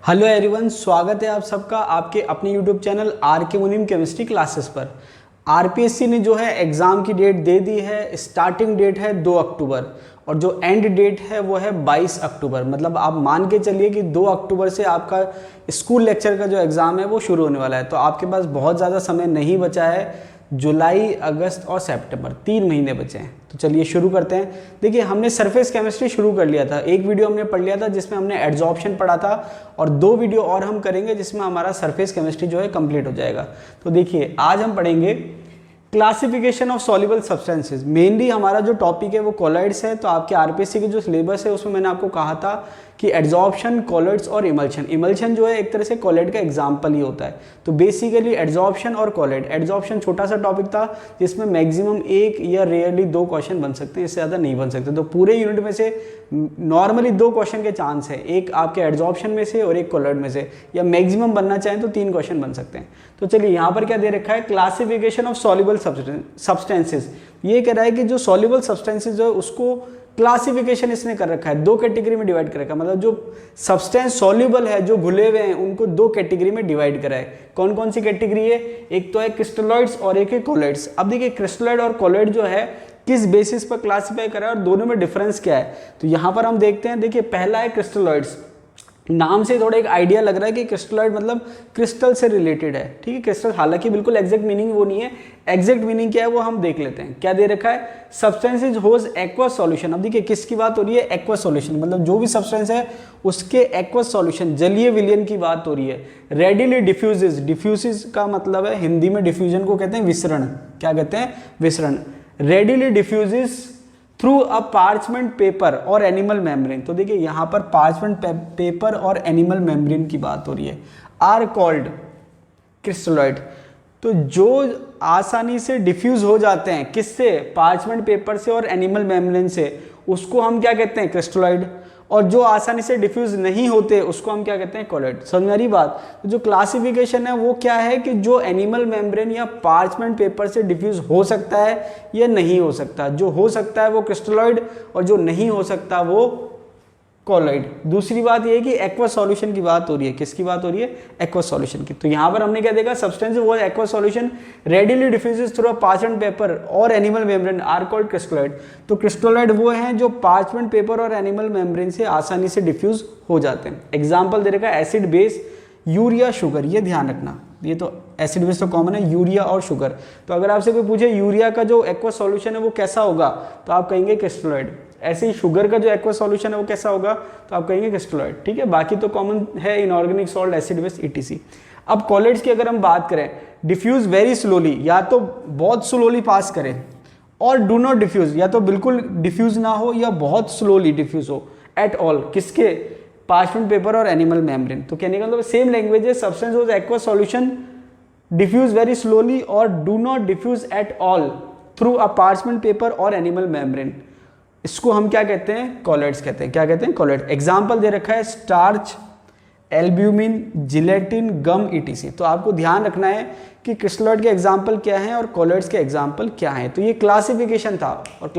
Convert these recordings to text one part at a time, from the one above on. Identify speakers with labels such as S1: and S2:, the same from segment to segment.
S1: Hello everyone, स्वागत है आप सबका आपके अपने यूट्यूब चैनल आर के मुनीम केमिस्ट्री क्लासेस पर। आरपीएससी ने जो है एग्ज़ाम की डेट दे दी है। स्टार्टिंग डेट है 2 अक्टूबर और जो एंड डेट है वो है 22 अक्टूबर। मतलब आप मान के चलिए कि 2 अक्टूबर से आपका स्कूल लेक्चर का जो एग्ज़ाम है वो शुरू होने वाला है। तो आपके पास बहुत ज़्यादा समय नहीं बचा है। जुलाई, अगस्त और सितंबर 3 महीने बचे हैं। तो चलिए शुरू करते हैं। देखिए, हमने सरफेस केमिस्ट्री शुरू कर लिया था। एक वीडियो हमने पढ़ लिया था जिसमें हमने एडजॉर्प्शन पढ़ा था और 2 वीडियो और हम करेंगे जिसमें हमारा सरफेस केमिस्ट्री जो है कंप्लीट हो जाएगा। तो देखिए, आज हम पढ़ेंगे classification of soluble substances. Mainly हमारा जो टॉपिक है वो कॉलॉइड्स है। तो आपके आरपीएससी के जो सिलेबस है उसमें मैंने आपको कहा था कि एडजॉर्प्शन, कॉलॉइड्स और इमल्शन। इमल्शन जो है एक तरह से कॉलॉइड का एग्जाम्पल ही होता है। तो बेसिकली एडजॉर्प्शन और कॉलॉइड। एडजॉर्प्शन छोटा सा टॉपिक था जिसमें मैक्सिमम 1 या रेयरली 2 क्वेश्चन बन सकते हैं, इससे ज़्यादा नहीं बन सकते। तो पूरे यूनिट में से नॉर्मली 2 क्वेश्चन के चांस है, एक आपके एडजॉर्प्शन में से और एक कॉलॉइड में से, या मैक्सिमम बनना चाहें तो 3 क्वेश्चन बन सकते हैं। तो चलिए, यहाँ पर क्या दे रखा है, क्लासिफिकेशन ऑफ सॉल्युबल सब्सटेंसेस। ये कह रहा है कि जो सॉल्युबल सब्सटेंसेस है उसको क्लासिफिकेशन इसने कर रखा है, 2 कैटेगरी में डिवाइड कर रखा है। मतलब जो सब्सटेंस सॉल्युबल है, जो घुले हुए हैं, उनको 2 कैटेगरी में डिवाइड करा है। कौन कौन सी कैटेगरी है? एक तो है क्रिस्टलॉइड्स और एक है कॉलॉइड्स। अब देखिए, क्रिस्टलॉइड और कॉलॉइड जो है किस बेसिस पर क्लासिफाई करा है और दोनों में डिफरेंस क्या है, तो यहां पर हम देखते हैं। देखिए, पहला है क्रिस्टलॉइड्स। नाम से थोड़ा एक आइडिया लग रहा है कि क्रिस्टलॉइड मतलब क्रिस्टल से रिलेटेड है। ठीक है, क्रिस्टल, हालांकि बिल्कुल एग्जैक्ट मीनिंग वो नहीं है। एग्जैक्ट मीनिंग क्या है वो हम देख लेते हैं। क्या दे रखा है? सब्सटेंसेस होज एक्वस सॉल्यूशन। अब देखिए, किसकी बात हो रही है? Aqueous solution. मतलब जो भी सब्सटेंस है उसके एक्वस सॉल्यूशन, जलीय विलयन की बात हो रही है। Readily diffuses. डिफ्यूजेस का मतलब है, हिंदी में डिफ्यूजन को कहते हैं विसरण। क्या कहते हैं? विसरण। Readily diffuses through a parchment paper और एनिमल मेम्ब्रेन। तो देखिए, यहाँ पर पार्चमेंट पेपर और एनिमल मेम्ब्रेन की बात हो रही है। Are called crystalloid. तो जो आसानी से डिफ्यूज हो जाते हैं, किससे? पार्चमेंट पेपर से और एनिमल मेम्ब्रेन से, उसको हम क्या कहते हैं? क्रिस्टलॉइड। और जो आसानी से डिफ्यूज नहीं होते उसको हम क्या कहते हैं? कॉलॉइड। समझ में आ रही बात? तो जो क्लासिफिकेशन है वो क्या है कि जो एनिमल मेम्ब्रेन या पार्चमेंट पेपर से डिफ्यूज हो सकता है या नहीं हो सकता। जो हो सकता है वो क्रिस्टलॉइड और जो नहीं हो सकता वो कॉलॉइड। दूसरी बात ये है कि एक्वस सॉल्यूशन की बात हो रही है। किसकी बात हो रही है? एक्वस सॉल्यूशन की। तो यहां पर हमने क्या देखा? सब्सटेंस वो aqueous solution readily diffuses through parchment paper और animal membrane are called crystalloid. तो क्रिस्टलॉइड वो हैं जो पार्चमेंट पेपर और एनिमल मेम्ब्रेन से आसानी से डिफ्यूज हो जाते हैं। एग्जाम्पल दे रखा है एसिड, बेस, यूरिया, शुगर। ये ध्यान रखना, ये तो एसिड बेस तो कॉमन है, यूरिया और शुगर। तो अगर आपसे कोई पूछे यूरिया का जो एक्वस सॉल्यूशन है वो कैसा होगा, तो आप कहेंगे क्रिस्टलॉइड। ऐसे ही शुगर का जो एक्वस सॉल्यूशन है वो कैसा होगा, तो आप कहेंगे क्रिस्टलॉइड। ठीक है, बाकी तो कॉमन है, inorganic salt, acid base, etc. अब कॉलॉइड्स की अगर हम बात करें, डिफ्यूज वेरी स्लोली, या तो बहुत स्लोली पास करें, और डू नॉट डिफ्यूज, या तो बिल्कुल डिफ्यूज ना हो या बहुत स्लोली डिफ्यूज हो एट ऑल। किसके? पार्चमेंट पेपर और एनिमल मेम्ब्रेन। तो कहने का मतलब सेम लैंग्वेज है। Substance was aqueous solution, diffuse very slowly और do not diffuse at all through a parchment paper और एनिमल मेम्ब्रेन। इसको हम क्या कहते हैं? कॉलॉइड्स कहते हैं। क्या कहते हैं? कॉलॉइड। एग्जाम्पल दे रखा है स्टार्च, एल्ब्यूमिन, जिलेटिन, गम, ईटीसी। तो आपको ध्यान रखना है कि क्रिस्टलॉइड के एग्जाम्पल क्या हैं और कॉलॉइड्स के एग्जाम्पल क्या हैं। तो ये क्लासिफिकेशन था। और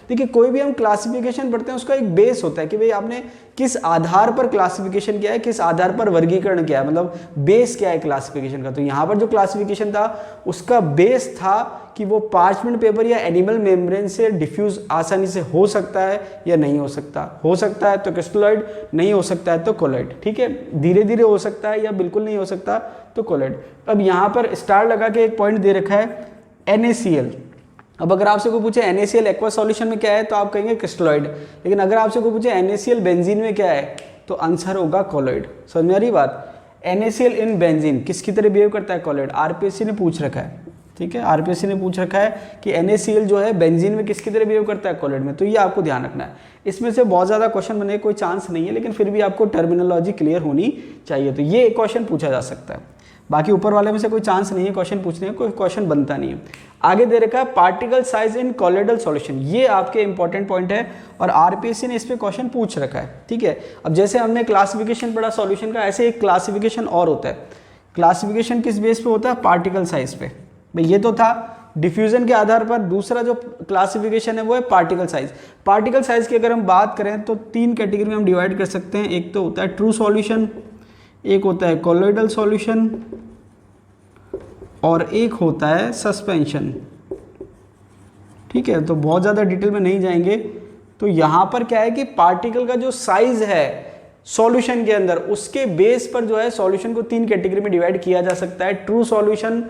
S1: देखिए, कोई भी हम क्लासिफिकेशन पढ़ते हैं उसका एक बेस होता है कि भाई आपने किस आधार पर क्लासिफिकेशन किया है, किस आधार पर वर्गीकरण किया है, मतलब बेस क्या है क्लासिफिकेशन का। तो यहाँ पर जो क्लासिफिकेशन था उसका बेस था कि वो पार्चमेंट पेपर या एनिमल मेम्ब्रेन से डिफ्यूज आसानी से हो सकता है या नहीं हो सकता। हो सकता है तो क्रिस्टलॉइड, नहीं हो सकता है तो कॉलॉइड। ठीक है, धीरे धीरे हो सकता है या बिल्कुल नहीं हो सकता तो कॉलॉइड। अब यहाँ पर स्टार लगा के एक पॉइंट दे रखा है NaCl। अब अगर आपसे कोई पूछे NaCl एक्वस सॉल्यूशन में क्या है, तो आप कहेंगे क्रिस्टलॉइड। लेकिन अगर आपसे कोई पूछे NaCl बेंजीन में क्या है, तो आंसर होगा कॉलॉइड। समझ में आ रही बात? NaCl इन बेंजीन किसकी तरह बिहेव करता है? कॉलॉइड। आरपीएससी ने पूछ रखा है। ठीक है, आरपीएससी ने पूछ रखा है कि NaCl जो है बेंजीन में किसकी तरह बिहेव करता है? कॉलॉइड में। तो ये आपको ध्यान रखना है। इसमें से बहुत ज़्यादा क्वेश्चन बनने का कोई चांस नहीं है, लेकिन फिर भी आपको टर्मिनोलॉजी क्लियर होनी चाहिए। तो ये एक क्वेश्चन पूछा जा सकता है। बाकी ऊपर वाले में से कोई चांस नहीं है क्वेश्चन पूछने का, कोई क्वेश्चन बनता नहीं है। आगे दे रखा है particle size in colloidal solution. ये आपके इंपॉर्टेंट पॉइंट है और आरपीएससी ने इस पे क्वेश्चन पूछ रखा है। ठीक है, अब जैसे हमने क्लासिफिकेशन पढ़ा सॉल्यूशन का, ऐसे एक क्लासिफिकेशन और होता है। क्लासिफिकेशन किस बेस पे होता है? पार्टिकल साइज पे। भाई ये तो था डिफ्यूजन के आधार पर। दूसरा जो क्लासिफिकेशन है वो है पार्टिकल साइज। पार्टिकल साइज की अगर हम बात करें तो 3 कैटेगरी में हम डिवाइड कर सकते हैं। एक तो होता है ट्रू सॉल्यूशन, एक होता है कोलोइडल सॉल्यूशन और एक होता है सस्पेंशन। ठीक है, तो बहुत ज़्यादा डिटेल में नहीं जाएंगे। तो यहाँ पर क्या है कि पार्टिकल का जो साइज है सॉल्यूशन के अंदर, उसके बेस पर जो है सॉल्यूशन को 3 कैटेगरी में डिवाइड किया जा सकता है, ट्रू सॉल्यूशन,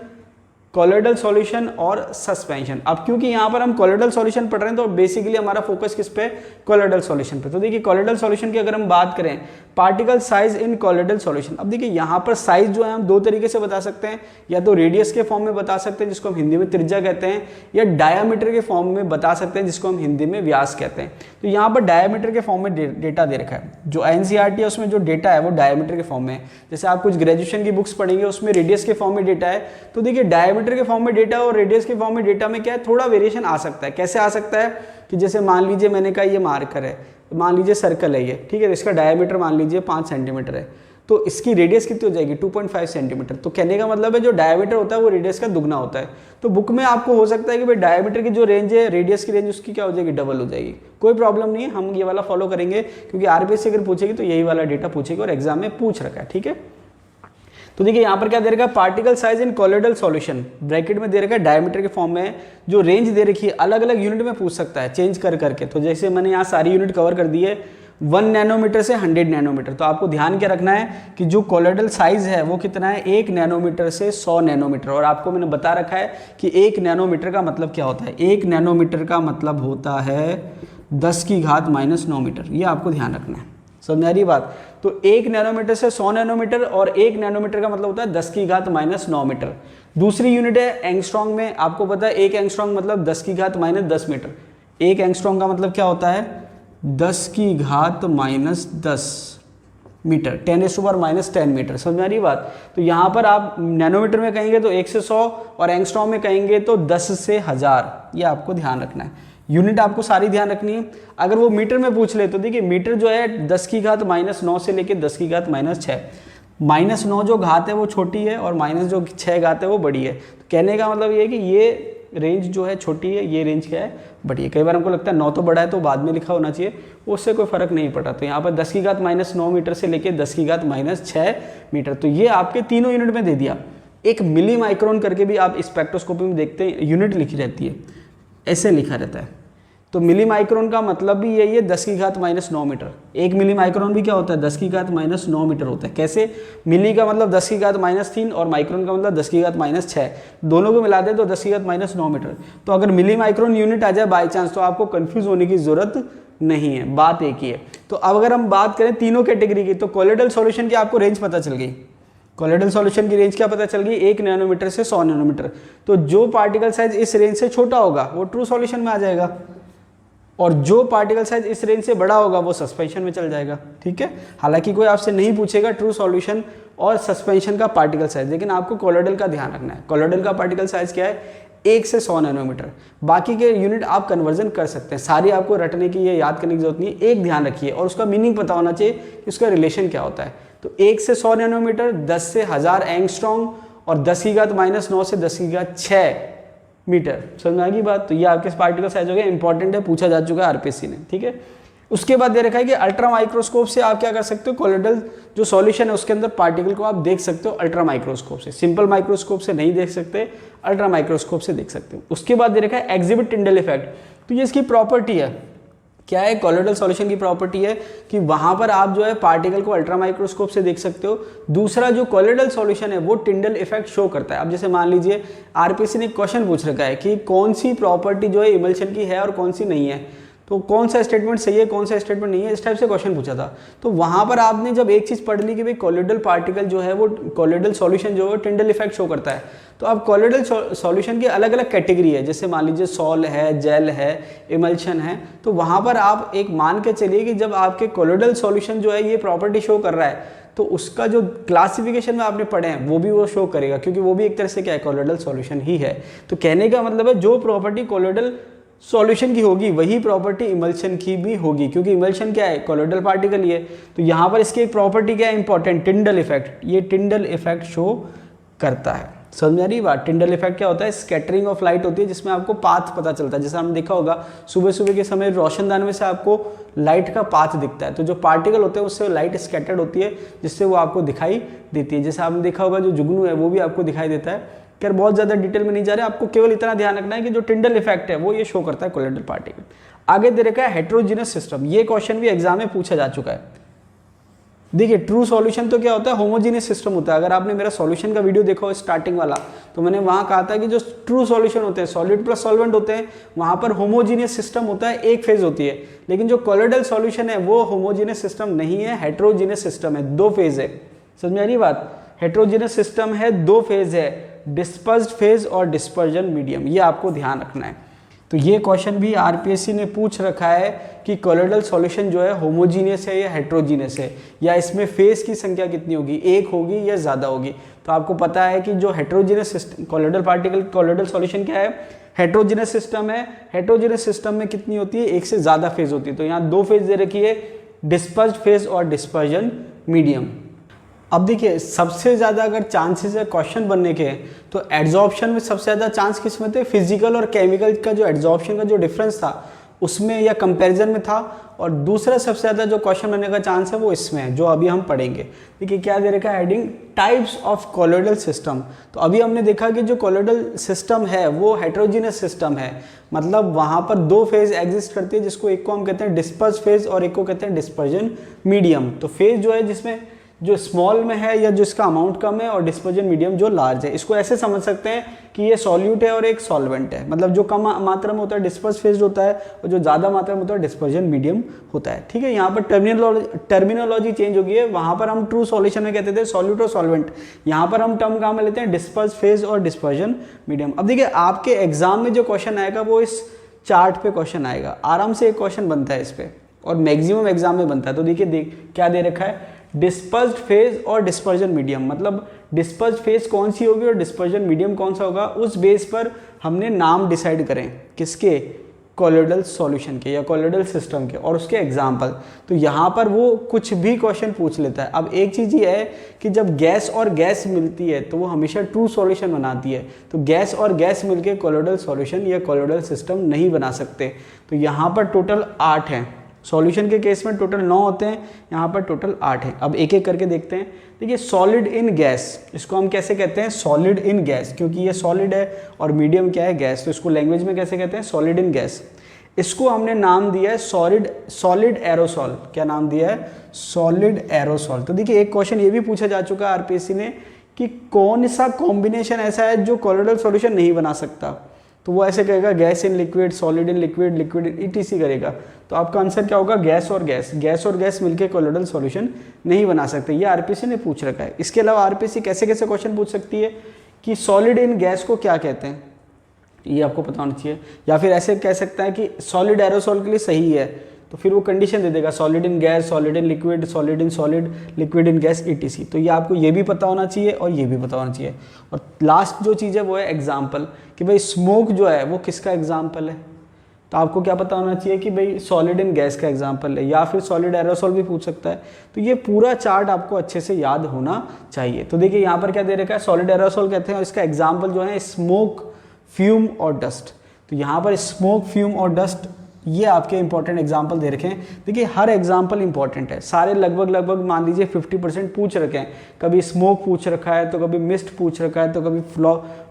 S1: कोलोइडल सॉल्यूशन और सस्पेंशन। अब क्योंकि यहाँ पर हम कोलोइडल सॉल्यूशन पढ़ रहे हैं तो बेसिकली हमारा फोकस किस पे, कोलोइडल सॉल्यूशन पे। तो देखिए कोलोइडल सॉल्यूशन की अगर हम बात करें, particle size in colloidal solution. अब देखिए यहाँ पर साइज जो है हम 2 तरीके से बता सकते हैं, या तो रेडियस के फॉर्म में बता सकते हैं जिसको हम हिंदी में त्रिज्या कहते हैं, या डायामीटर के फॉर्म में बता सकते हैं जिसको हम हिंदी में व्यास कहते हैं। तो यहाँ पर डायामीटर के फॉर्म में डेटा दे रखा है, जो एनसीईआरटी है उसमें जो डेटा है वो डायामीटर के फॉर्म में है। जैसे आप कुछ ग्रेजुएशन की बुक्स पढ़ेंगे उसमें रेडियस के फॉर्म में डेटा है, तो देखिए डायामीटर के फॉर्म में डेटा और रेडियस के फॉर्म में डेटा में क्या है, थोड़ा वेरिएशन आ सकता है। कैसे आ सकता है कि जैसे मान लीजिए मैंने कहा ये मार्कर है, मान लीजिए सर्कल है ये, ठीक है, तो इसका डायमीटर मान लीजिए 5 सेंटीमीटर है, तो इसकी रेडियस कितनी हो जाएगी 2.5 सेंटीमीटर। तो कहने का मतलब है जो डायमीटर होता है वो रेडियस का दुगना होता है। तो बुक में आपको हो सकता है कि भाई डायमीटर की जो रेंज है, रेडियस की रेंज उसकी क्या हो जाएगी, डबल हो जाएगी। कोई प्रॉब्लम नहीं है, हम ये वाला फॉलो करेंगे क्योंकि आरपीएससी अगर पूछेगी तो यही वाला डेटा पूछेगी और एग्जाम में पूछ रखा है। ठीक है, तो देखिए यहाँ पर क्या दे रखा है, particle size in colloidal solution, bracket में दे रखा है डायमीटर के फॉर्म में, जो रेंज दे रखी है अलग अलग यूनिट में पूछ सकता है चेंज कर करके। तो जैसे मैंने यहाँ सारी यूनिट कवर कर दी है, 1 नैनोमीटर से 100 नैनोमीटर। तो आपको ध्यान क्या रखना है कि जो कोलोइडल साइज है वो कितना है, 1 नैनोमीटर से 100 नैनोमीटर। और आपको मैंने बता रखा है कि 1 नैनोमीटर का मतलब क्या होता है, 1 नैनोमीटर का मतलब होता है 10⁻⁹ मीटर। ये आपको ध्यान रखना है, समझ में आ रही बात। तो 1 नैनोमीटर से 100 नैनोमीटर और 1 नैनोमीटर का मतलब होता है 10⁻⁹ मीटर। दूसरी यूनिट है एंगस्ट्रॉन्ग में, आपको पता है 1 एंगस्ट्रॉन्ग मतलब 10⁻⁻10 मीटर। 1 एंगस्ट्रॉन्ग का मतलब क्या होता है 10⁻⁻10 मीटर, 10⁻⁻10 मीटर। समझ में आ रही बात। तो यहाँ पर आप नैनोमीटर में कहेंगे तो 1 से 100 और एंगस्ट्रॉन्ग में कहेंगे तो 10 से 1000। ये आपको ध्यान रखना है, यूनिट आपको सारी ध्यान रखनी है। अगर वो मीटर में पूछ ले तो देखिए मीटर जो है 10⁻⁹ से लेके 10⁻⁶। -9 जो घात है वो छोटी है और माइनस जो 6 घात है वो बड़ी है। तो कहने का मतलब ये है कि ये रेंज जो है छोटी है, ये रेंज क्या है, बड़ी है। कई बार हमको लगता है 9 तो बड़ा है तो बाद में लिखा होना चाहिए, उससे कोई फर्क नहीं पड़ा। तो यहाँ पर 10⁻⁹ मीटर से लेके 10⁻⁶ मीटर। तो ये आपके तीनों यूनिट में दे दिया। एक मिली माइक्रोन करके भी आप स्पेक्ट्रोस्कोपी में देखते हैं, यूनिट लिखी रहती है, ऐसे लिखा रहता है। तो मिली माइक्रोन का मतलब भी यही है 10⁻⁹ मीटर। 1 मिली माइक्रोन भी क्या होता है 10⁻⁹ मीटर होता है। कैसे, मिली का मतलब 10⁻³ और माइक्रोन का मतलब 10⁻⁶, दोनों को मिला दे तो 10⁻⁹ मीटर। तो अगर मिली माइक्रोन यूनिट आ जाए बाई चांस तो आपको कंफ्यूज होने की जरूरत नहीं है, बात एक ही है। तो अब अगर हम बात करें तीनों कैटेगरी की, तो कोलोइडल सॉल्यूशन की आपको रेंज पता चल गई। कोलोइडल सॉल्यूशन की रेंज क्या पता चल गई, 1 नैनोमीटर से 100 नैनोमीटर। तो जो पार्टिकल साइज इस रेंज से छोटा होगा वो ट्रू सॉल्यूशन में आ जाएगा, और जो पार्टिकल साइज इस रेंज से बड़ा होगा वो सस्पेंशन में चल जाएगा। ठीक है, हालांकि कोई आपसे नहीं पूछेगा ट्रू सॉल्यूशन और सस्पेंशन का पार्टिकल साइज, लेकिन आपको कोलोइडल का ध्यान रखना है। कोलोइडल का पार्टिकल साइज क्या है, 1 से 100 नैनोमीटर। बाकी के यूनिट आप कन्वर्जन कर सकते हैं, सारी आपको रटने की या याद करने की जरूरत नहीं है। एक ध्यान रखिए और उसका मीनिंग पता होना चाहिए कि उसका रिलेशन क्या होता है। तो 1 से 100 नैनोमीटर, 10 से 1000 एंगस्ट्रॉन्ग और 10⁻⁹ से 10⁻⁶ मीटर। समझ में आ गई बात। तो ये आपके पार्टिकल साइज हो गया, इंपॉर्टेंट है, पूछा जा चुका है आरपीएससी ने। ठीक है, उसके बाद दे रखा है कि अल्ट्रा माइक्रोस्कोप से आप क्या कर सकते हो, कोलोइडल जो सॉल्यूशन है उसके अंदर पार्टिकल को आप देख सकते हो अल्ट्रा माइक्रोस्कोप से। सिंपल माइक्रोस्कोप से नहीं देख सकते, अल्ट्रा माइक्रोस्कोप से देख सकते हो। उसके बाद दे रखा है एग्जिबिट टिंडल इफेक्ट। तो ये इसकी प्रॉपर्टी है, क्या है, कोलोइडल सॉल्यूशन की प्रॉपर्टी है कि वहां पर आप जो है पार्टिकल को अल्ट्रा माइक्रोस्कोप से देख सकते हो। दूसरा जो कोलोइडल सॉल्यूशन है वो टिंडल इफेक्ट शो करता है। अब जैसे मान लीजिए आरपीएससी ने क्वेश्चन पूछ रखा है कि कौन सी प्रॉपर्टी जो है इमल्शन की है और कौन सी नहीं है, तो कौन सा स्टेटमेंट सही है कौन सा स्टेटमेंट नहीं है, इस टाइप से क्वेश्चन पूछा था। तो वहां पर आपने जब एक चीज पढ़ ली कि भाई कोलोइडल पार्टिकल जो है वो कोलोइडल सॉल्यूशन जो है टिंडल इफेक्ट शो करता है, तो अब कोलोइडल सॉल्यूशन की अलग अलग कैटेगरी है। जैसे मान लीजिए सॉल है, जेल है, इमल्शन है। तो वहां पर आप एक मान के चलिए कि जब आपके कोलोइडल सॉल्यूशन जो है ये प्रॉपर्टी शो कर रहा है, तो उसका जो क्लासिफिकेशन में आपने पढ़े हैं वो भी वो शो करेगा, क्योंकि वो भी एक तरह से क्या है, कोलोइडल सॉल्यूशन ही है। तो कहने का मतलब है जो प्रॉपर्टी कोलोइडल सॉल्यूशन की होगी वही प्रॉपर्टी इमल्शन की भी होगी, क्योंकि इमल्शन क्या है, कोलोइडल पार्टिकल ही है। तो यहाँ पर इसकी एक प्रॉपर्टी क्या है इंपॉर्टेंट, टिंडल इफेक्ट। ये टिंडल इफेक्ट शो करता है। समझ में आ रही बात। टिंडल इफेक्ट क्या होता है, स्कैटरिंग ऑफ लाइट होती है जिसमें आपको पाथ पता चलता है। जैसे हमने देखा होगा सुबह सुबह के समय रोशनदान में से आपको लाइट का पाथ दिखता है, तो जो पार्टिकल होते हैं उससे लाइट स्कैटर्ड होती है जिससे वो आपको दिखाई देती है। जैसे आपने देखा होगा जो जुगनू है वो भी आपको दिखाई देता है। खैर बहुत ज़्यादा डिटेल में नहीं जा रहे, आपको केवल इतना ध्यान रखना है कि जो टिंडल इफेक्ट है वो ये शो करता है कोलोइडल पार्टिकल। आगे दे रखा है हेट्रोजीनस सिस्टम, ये क्वेश्चन भी एग्जाम में पूछा जा चुका है। देखिए ट्रू सॉल्यूशन तो क्या होता है, होमोजीनियस सिस्टम होता है। अगर आपने मेरा सॉल्यूशन का वीडियो देखा हो स्टार्टिंग वाला, तो मैंने वहां कहा था कि जो ट्रू सॉल्यूशन होते हैं सॉलिड प्लस सॉल्वेंट होते हैं, वहां पर होमोजीनियस सिस्टम होता है, एक फेज होती है। लेकिन जो कोलोइडल सॉल्यूशन है वो होमोजीनियस सिस्टम नहीं है, हेट्रोजीनियस सिस्टम है, दो फेज है। समझ में आ रही बात। हेट्रोजीनियस सिस्टम है, दो फेज है, डिस्पर्स्ड फेज और डिस्पर्जन मीडियम, ये आपको ध्यान रखना है। तो ये क्वेश्चन भी आरपीएससी ने पूछ रखा है कि कोलोइडल सॉल्यूशन जो है होमोजीनियस है या हेट्रोजीनियस है, या इसमें फेज की संख्या कितनी होगी, एक होगी या ज़्यादा होगी। तो आपको पता है कि जो heterogeneous system colloidal particle colloidal solution क्या है, हेट्रोजीनियस सिस्टम है। हेट्रोजीनियस सिस्टम में कितनी होती है, एक से ज़्यादा फेज होती है। तो यहाँ दो फेज दे रखी है, डिस्पर्स्ड फेज और डिस्पर्जन मीडियम। अब देखिए सबसे ज़्यादा अगर चांसेस है क्वेश्चन बनने के, तो एड्जॉर्प्शन में सबसे ज़्यादा चांस किस में थे, फिजिकल और केमिकल का जो एड्जॉर्प्शन का जो डिफरेंस था उसमें या कंपैरिजन में था। और दूसरा सबसे ज़्यादा जो क्वेश्चन बनने का चांस है वो इसमें है, जो अभी हम पढ़ेंगे। देखिए क्या दे रखा है heading, types of colloidal system. तो अभी हमने देखा कि जो कोलोइडल सिस्टम है वो हेट्रोजीनियस सिस्टम है, मतलब वहाँ पर दो फेज एग्जिस्ट करती है, जिसको एक को हम कहते हैं डिस्पर्स फेज और एक को कहते हैं डिस्पर्जन मीडियम। तो फेज जो है जिसमें जो स्मॉल में है या जिसका अमाउंट कम है, और डिस्पर्जन मीडियम जो लार्ज है। इसको ऐसे समझ सकते हैं कि ये सॉल्यूट है और एक सॉल्वेंट है, मतलब जो कम मात्रा में होता है डिस्पर्स फेज होता है और जो ज़्यादा मात्रा में होता है डिस्पर्जन मीडियम होता है। ठीक है, यहाँ पर टर्मिनोलॉजी चेंज हो गई है। वहाँ पर हम ट्रू सॉल्यूशन में कहते थे सॉल्यूट और सॉल्वेंट, यहाँ पर हम टर्म कहाँ में लेते हैं, डिस्पर्स फेज और डिस्पर्जन मीडियम। अब देखिए आपके एग्जाम में जो क्वेश्चन आएगा वो इस चार्ट पे क्वेश्चन आएगा, आराम से एक क्वेश्चन बनता है इस पे, और मैक्सिमम एग्जाम में बनता है। तो देखिए क्या दे रखा है, डिस्पर्स्ड फेज और डिस्पर्जन मीडियम, मतलब डिस्पर्स्ड फेज कौन सी होगी और डिस्पर्जन मीडियम कौन सा होगा, उस बेस पर हमने नाम डिसाइड करें किसके, कोलोइडल सॉल्यूशन के या कोलोइडल सिस्टम के, और उसके एग्जाम्पल। तो यहाँ पर वो कुछ भी क्वेश्चन पूछ लेता है। अब एक चीज़ ये है कि जब गैस और गैस मिलती है तो वो हमेशा ट्रू सॉल्यूशन बनाती है। तो गैस और गैस मिलके कोलोइडल सॉल्यूशन या कोलोइडल सिस्टम नहीं बना सकते। तो यहाँ पर टोटल 8 हैं, सॉल्यूशन के केस में टोटल 9 होते हैं, यहाँ पर टोटल 8 है। अब एक एक करके देखते हैं। देखिए सॉलिड इन गैस, इसको हम कैसे कहते हैं, सॉलिड इन गैस, क्योंकि ये सॉलिड है और मीडियम क्या है, गैस। तो इसको लैंग्वेज में कैसे कहते हैं, सॉलिड इन गैस। इसको हमने नाम दिया है सॉलिड एरोसॉल। क्या नाम दिया है, सॉलिड एरोसॉल। तो देखिए एक क्वेश्चन ये भी पूछा जा चुका है आरपीएससी ने कि कौन सा कॉम्बिनेशन ऐसा है जो कोलोइडल सॉल्यूशन नहीं बना सकता। तो वो ऐसे कहेगा gas in liquid, solid in liquid, liquid in etc करेगा। तो आपका आंसर क्या होगा, गैस और गैस। गैस और गैस मिलके कोलोइडल सॉल्यूशन नहीं बना सकते, ये आरपीएससी ने पूछ रखा है। इसके अलावा आरपीएससी कैसे कैसे क्वेश्चन पूछ सकती है कि सॉलिड इन गैस को क्या कहते हैं, ये आपको पता होना चाहिए। या फिर ऐसे कह सकता है कि सॉलिड एरोसॉल के लिए सही है, तो फिर वो कंडीशन दे देगा solid in gas, solid in liquid, solid in solid, liquid in gas, etc. तो ये आपको ये भी पता होना चाहिए और ये भी पता होना चाहिए। और लास्ट जो चीज़ है वो है एग्जाम्पल, कि भाई स्मोक जो है वो किसका एग्जाम्पल है। तो आपको क्या पता होना चाहिए कि भाई सॉलिड इन गैस का एग्जाम्पल है, या फिर सॉलिड एरोसॉल भी पूछ सकता है। तो ये पूरा चार्ट आपको अच्छे से याद होना चाहिए। तो देखिए यहाँ पर क्या दे रखा है, सॉलिड एरोसॉल कहते हैं और इसका एग्जाम्पल जो है स्मोक, फ्यूम और डस्ट। तो यहाँ पर स्मोक, फ्यूम और डस्ट ये आपके इंपॉर्टेंट एग्जाम्पल दे रखे हैं। देखिए हर एग्जाम्पल इंपॉर्टेंट है, सारे लगभग मान लीजिए 50% पूछ रखे हैं। कभी स्मोक पूछ रखा है, तो कभी मिस्ट पूछ रखा है, तो कभी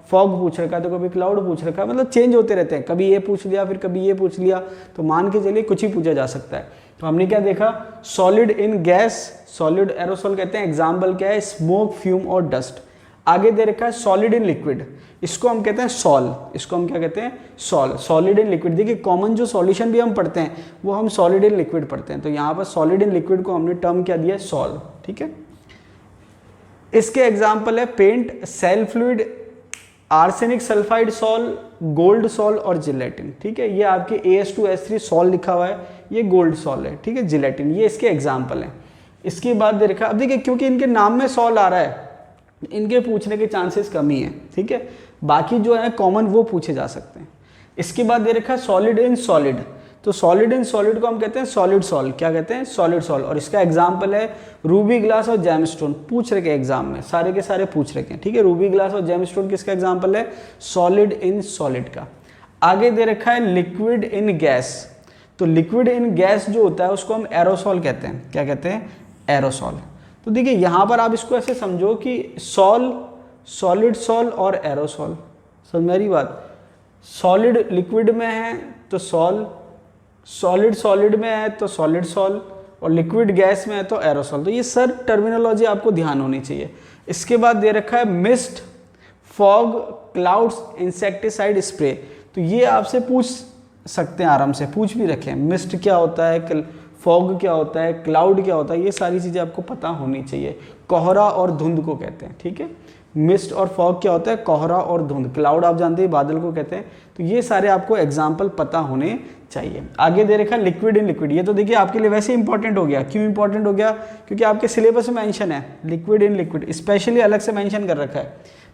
S1: फॉग पूछ रखा है, तो कभी क्लाउड पूछ रखा है, मतलब चेंज होते रहते हैं। कभी ये पूछ लिया, फिर कभी ये पूछ लिया, तो मान के चलिए कुछ ही पूछा जा सकता है। तो हमने क्या देखा, solid in gas, solid aerosol कहते हैं, एग्जाम्पल क्या है, स्मोक, फ्यूम और डस्ट। आगे दे रखा है सॉलिड इन लिक्विड, इसको हम कहते हैं सॉल, इसको हम क्या कहते हैं, सॉल, सॉलिड इन लिक्विड। देखिए कॉमन जो सॉल्यूशन भी हम पढ़ते हैं वो हम सॉलिड इन लिक्विड पढ़ते हैं। तो यहाँ पर सॉलिड इन लिक्विड को हमने टर्म क्या दिया है, सॉल। ठीक है, इसके एग्जाम्पल है paint, cell fluid, arsenic sulphide sol, gold sol और जिलेटिन। ठीक है, ये आपके AS2S3 सॉल लिखा हुआ है, ये गोल्ड सॉल है। ठीक है, जिलेटिन, ये इसके एग्जाम्पल हैं। इसके बाद दे रखा, अब देखिए क्योंकि इनके नाम में सॉल आ रहा है, इनके पूछने के चांसेस कम ही हैं। ठीक है, बाकी जो है कॉमन वो पूछे जा सकते हैं। इसके बाद दे रखा है सॉलिड इन सॉलिड। तो सॉलिड इन सॉलिड को हम कहते हैं सॉलिड सॉल, क्या कहते हैं, सॉलिड सॉल। और इसका एग्जाम्पल है रूबी ग्लास और जेमस्टोन, पूछ रखे एग्जाम में, सारे के सारे पूछ रखे हैं, ठीक है। रूबी ग्लास और जेमस्टोन किसका एग्जाम्पल है, सॉलिड इन सॉलिड का। आगे दे रखा है लिक्विड इन गैस, तो लिक्विड इन गैस जो होता है उसको हम एरोसॉल कहते हैं, क्या कहते हैं, एरोसॉल। तो देखिए यहाँ पर आप इसको ऐसे समझो कि सॉल, सॉलिड सॉल और एरोसॉल, समझ मेरी बात, सॉलिड लिक्विड में है तो सॉल, सॉलिड सॉलिड में है तो सॉलिड सॉल, और लिक्विड गैस में है तो एरोसॉल। तो ये सर टर्मिनोलॉजी आपको ध्यान होनी चाहिए। इसके बाद दे रखा है mist, fog, clouds, insecticide spray. तो ये आपसे पूछ सकते हैं, आराम से पूछ भी रखें, मिस्ट क्या होता है, फॉग क्या होता है, क्लाउड क्या होता है, ये सारी चीज़ें आपको पता होनी चाहिए। कोहरा और धुंध को कहते हैं, ठीक है। मिस्ट और फॉग क्या होता है, कोहरा और धुंध। क्लाउड आप जानते हैं बादल को कहते हैं। तो ये सारे आपको एग्जाम्पल पता होने चाहिए। आगे दे रखा लिक्विड इन लिक्विड, ये तो देखिए आपके लिए वैसे इंपॉर्टेंट हो गया। क्यों इंपॉर्टेंट हो गया, क्योंकि आपके सिलेबस में मेंशन है लिक्विड इन लिक्विड, स्पेशली अलग से मेंशन कर रखा है।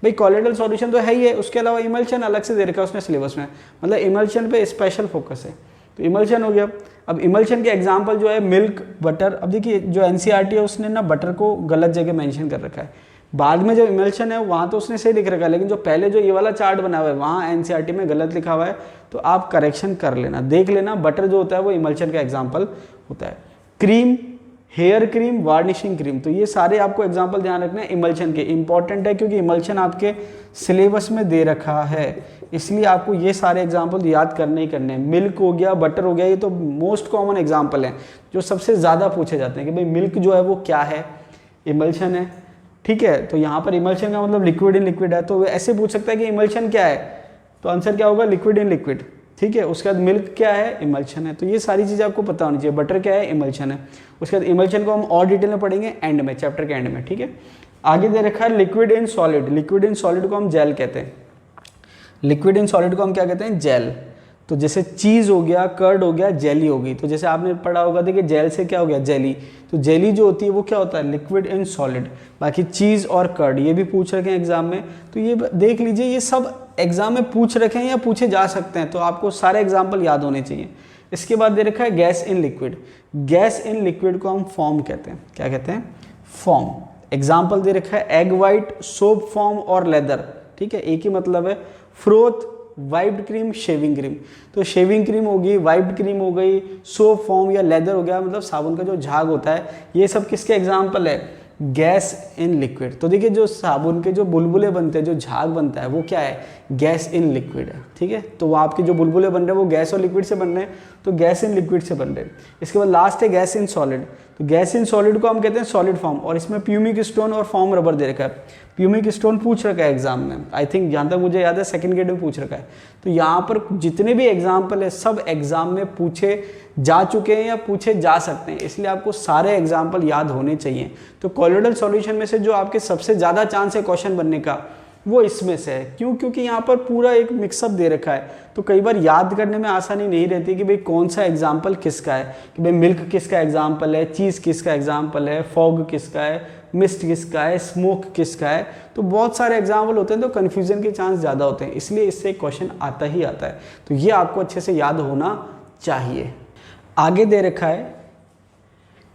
S1: भाई कॉलोइडल सॉल्यूशन तो है ही है, उसके अलावा इमल्शन अलग से दे रखा है उसने सिलेबस में, मतलब इमल्शन पे स्पेशल फोकस है। तो इमल्शन हो गया। अब इमल्शन के एग्जाम्पल जो है मिल्क, बटर। अब देखिए जो एनसीईआरटी है उसने ना बटर को गलत जगह मेंशन कर रखा है, बाद में जो इमल्शन है वहाँ तो उसने सही लिख रखा है, लेकिन जो पहले जो ये वाला चार्ट बना हुआ है वहाँ एनसीईआरटी में गलत लिखा हुआ है। तो आप करेक्शन कर लेना, देख लेना। बटर जो होता है वो इमल्शन का एग्जाम्पल होता है। Cream, hair cream, varnishing cream, तो ये सारे आपको एग्जाम्पल ध्यान रखना है इमल्शन के। इंपॉर्टेंट है क्योंकि इमल्शन आपके सिलेबस में दे रखा है, इसलिए आपको ये सारे एग्जाम्पल याद करने ही करने हैं। मिल्क हो गया, बटर हो गया, ये तो मोस्ट कॉमन एग्जाम्पल हैं जो सबसे ज़्यादा पूछे जाते हैं कि भाई मिल्क जो है वो क्या है, इमल्शन है, ठीक है। तो यहाँ पर इमल्शन का मतलब लिक्विड इन लिक्विड है, तो ऐसे पूछ सकता है कि इमल्शन क्या है, तो आंसर क्या होगा, लिक्विड इन लिक्विड, ठीक है। उसके बाद मिल्क क्या है, इमल्शन है। तो ये सारी चीज़ें आपको पता होनी चाहिए। बटर क्या है, इमल्शन है। उसके बाद इमल्शन को हम और डिटेल में पढ़ेंगे एंड में, चैप्टर के एंड में, ठीक है। आगे दे रखा है liquid in solid, liquid in solid को हम जेल कहते हैं। लिक्विड इन सॉलिड को हम क्या कहते हैं, जेल। तो जैसे चीज़ हो गया, कर्ड हो गया, जेली हो गई। तो जैसे आपने पढ़ा होगा देखिए जेल से क्या हो गया, जेली। तो जेली जो होती है वो क्या होता है, लिक्विड इन सॉलिड। बाकी चीज़ और कर्ड ये भी पूछ रखे हैं एग्जाम में, तो ये देख लीजिए, ये सब एग्जाम में पूछ रखे हैं या पूछे जा सकते हैं, तो आपको सारे एग्जाम्पल याद होने चाहिए। इसके बाद दे रखा है gas in liquid. Gas in liquid को हम फॉर्म कहते हैं, क्या कहते हैं, फॉर्म। एग्जाम्पल दे रखा है एग वाइट, सोप फॉर्म और लेदर, ठीक है, एक ही मतलब है। Froth, wiped cream, shaving cream. तो शेविंग क्रीम होगी, वाइप्ड क्रीम हो गई, सोप फॉर्म या लेदर हो गया, मतलब साबुन का जो झाग होता है, ये सब किसके एग्जाम्पल है, गैस इन लिक्विड। तो देखिए जो साबुन के जो बुलबुले बनते हैं, जो झाग बनता है, वो क्या है, गैस इन लिक्विड है, ठीक है। तो वो आपके जो बुलबुले बन रहे हैं वो गैस और लिक्विड से बन रहे हैं, तो गैस इन लिक्विड से बन रहे हैं। इसके बाद लास्ट है गैस इन सॉलिड। तो गैस इन सॉलिड को हम कहते हैं सॉलिड फॉर्म, और इसमें प्यूमिक स्टोन और फॉर्म रबर दे रखा है। प्यूमिक स्टोन पूछ रखा है एग्जाम में, आई थिंक जहाँ तक मुझे याद है सेकंड ग्रेड में पूछ रखा है। तो यहाँ पर जितने भी एग्जाम्पल है सब एग्जाम में पूछे जा चुके हैं या पूछे जा सकते हैं, इसलिए आपको सारे एग्जाम्पल याद होने चाहिए। तो कॉलोइडल सॉल्यूशन में से जो आपके सबसे ज़्यादा चांस है क्वेश्चन बनने का वो इसमें से है। क्यों, क्योंकि यहाँ पर पूरा एक मिक्सअप दे रखा है, तो कई बार याद करने में आसानी नहीं रहती कि भाई कौन सा एग्जाम्पल किसका है, कि भाई मिल्क किसका एग्जाम्पल है, चीज़ किसका एग्जाम्पल है, फॉग किसका है, मिस्ट किसका है, स्मोक किसका है। तो बहुत सारे एग्जाम्पल होते हैं, तो कन्फ्यूजन के चांस ज़्यादा होते हैं, इसलिए इससे क्वेश्चन आता ही आता है। तो ये आपको अच्छे से याद होना चाहिए। आगे दे रखा है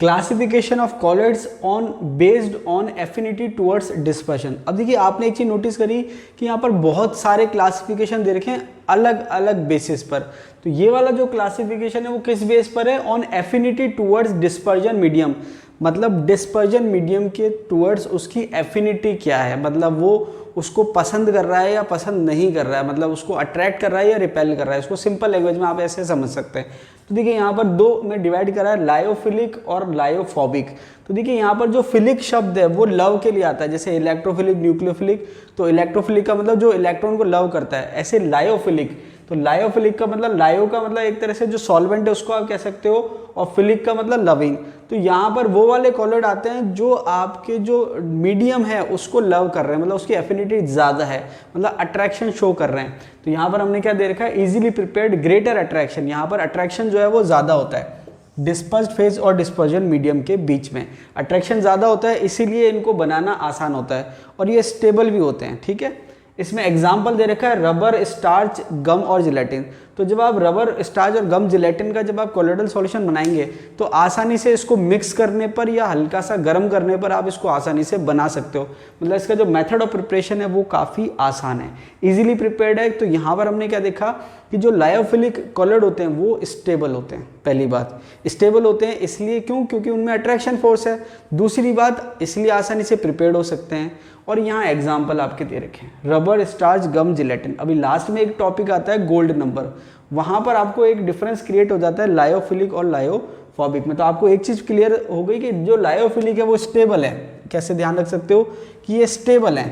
S1: classification of colloids on based on affinity towards dispersion. अब देखिए आपने एक चीज नोटिस करी कि यहाँ पर बहुत सारे क्लासिफिकेशन दे रखे हैं अलग अलग बेसिस पर। तो ये वाला जो क्लासिफिकेशन है वो किस बेस पर है, on affinity towards dispersion medium. मतलब डिस्पर्जन मीडियम के टुवर्ड्स उसकी एफिनिटी क्या है, मतलब वो उसको पसंद कर रहा है या पसंद नहीं कर रहा है, मतलब उसको अट्रैक्ट कर रहा है या रिपेल कर रहा है। इसको सिंपल लैंग्वेज में आप ऐसे समझ सकते हैं। तो देखिए यहाँ पर दो में डिवाइड करा है, लायोफिलिक और लायोफोबिक। तो देखिए यहाँ पर जो फिलिक शब्द है वो लव के लिए आता है, जैसे इलेक्ट्रोफिलिक, न्यूक्लियोफिलिक। तो इलेक्ट्रोफिलिक का मतलब जो इलेक्ट्रॉन को लव करता है, ऐसे लायोफिलिक। तो लायोफिलिक का मतलब, लायो का मतलब एक तरह से जो सॉल्वेंट है उसको आप कह सकते हो, और फिलिक का मतलब लविंग। तो यहाँ पर वो वाले कॉलोइड आते हैं जो आपके जो मीडियम है उसको लव कर रहे हैं, मतलब उसकी एफिनिटी ज़्यादा है, मतलब अट्रैक्शन शो कर रहे हैं। तो यहाँ पर हमने क्या दे रखा है, इजीली प्रिपेयर्ड, ग्रेटर अट्रैक्शन। यहाँ पर अट्रैक्शन जो है वो ज़्यादा होता है डिस्पर्स्ड फेज और डिस्पर्जन मीडियम के बीच में अट्रैक्शन ज़्यादा होता है, इसीलिए इनको बनाना आसान होता है और ये स्टेबल भी होते हैं, ठीक है। इसमें एग्जाम्पल दे रखा है रबर, स्टार्च, गम और जिलेटिन। तो जब आप रबर, स्टार्च और गम, जिलेटिन का जब आप कोलोइडल सॉल्यूशन बनाएंगे तो आसानी से इसको मिक्स करने पर या हल्का सा गर्म करने पर आप इसको आसानी से बना सकते हो। मतलब इसका जो मेथड ऑफ प्रिपरेशन है वो काफ़ी आसान है, इजीली प्रिपेयर्ड है। तो यहाँ पर हमने क्या देखा कि जो लायोफिलिक कोलोइड होते हैं वो स्टेबल होते हैं। पहली बात, स्टेबल होते हैं इसलिए क्यों? क्योंकि उनमें अट्रैक्शन फोर्स है। दूसरी बात, इसलिए आसानी से प्रिपेयर्ड हो सकते हैं। और यहाँ एग्जाम्पल आपके दे रखे हैं रबर, स्टार्च, गम, जिलेटिन। अभी लास्ट में एक टॉपिक आता है गोल्ड नंबर, वहाँ पर आपको एक डिफरेंस क्रिएट हो जाता है लायोफिलिक और लायोफॉबिक में। तो आपको एक चीज़ क्लियर हो गई कि जो लायोफिलिक है वो स्टेबल है। कैसे ध्यान रख सकते हो कि ये स्टेबल है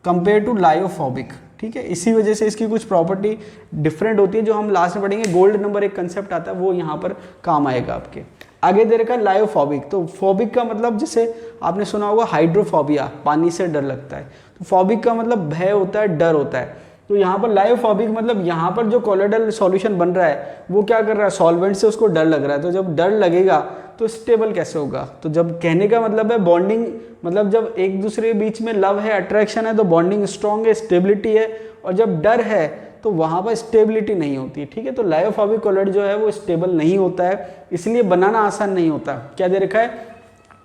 S1: कंपेयर टू लायोफॉबिक, ठीक है। इसी वजह से इसकी कुछ प्रॉपर्टी डिफरेंट होती है जो हम लास्ट में पढ़ेंगे। गोल्ड नंबर एक कंसेप्ट आता है वो यहाँ पर काम आएगा आपके। आगे दे रखा है लायोफॉबिक। तो फॉबिक का मतलब जैसे आपने सुना होगा हाइड्रोफोबिया, पानी से डर लगता है। तो फॉबिक का मतलब भय होता है, डर होता है। तो यहाँ पर लायोफॉबिक मतलब यहाँ पर जो कोलोइडल सॉल्यूशन बन रहा है वो क्या कर रहा है, सॉल्वेंट से उसको डर लग रहा है। तो जब डर लगेगा तो स्टेबल कैसे होगा? तो जब कहने का मतलब है बॉन्डिंग, मतलब जब एक दूसरे के बीच में लव है, अट्रैक्शन है तो बॉन्डिंग स्ट्रॉन्ग है, स्टेबिलिटी है। और जब डर है तो वहाँ पर स्टेबिलिटी नहीं होती, ठीक है। तो लायोफॉबिक कोलोइड जो है वो स्टेबल नहीं होता है, इसलिए बनाना आसान नहीं होता। क्या दे रखा है?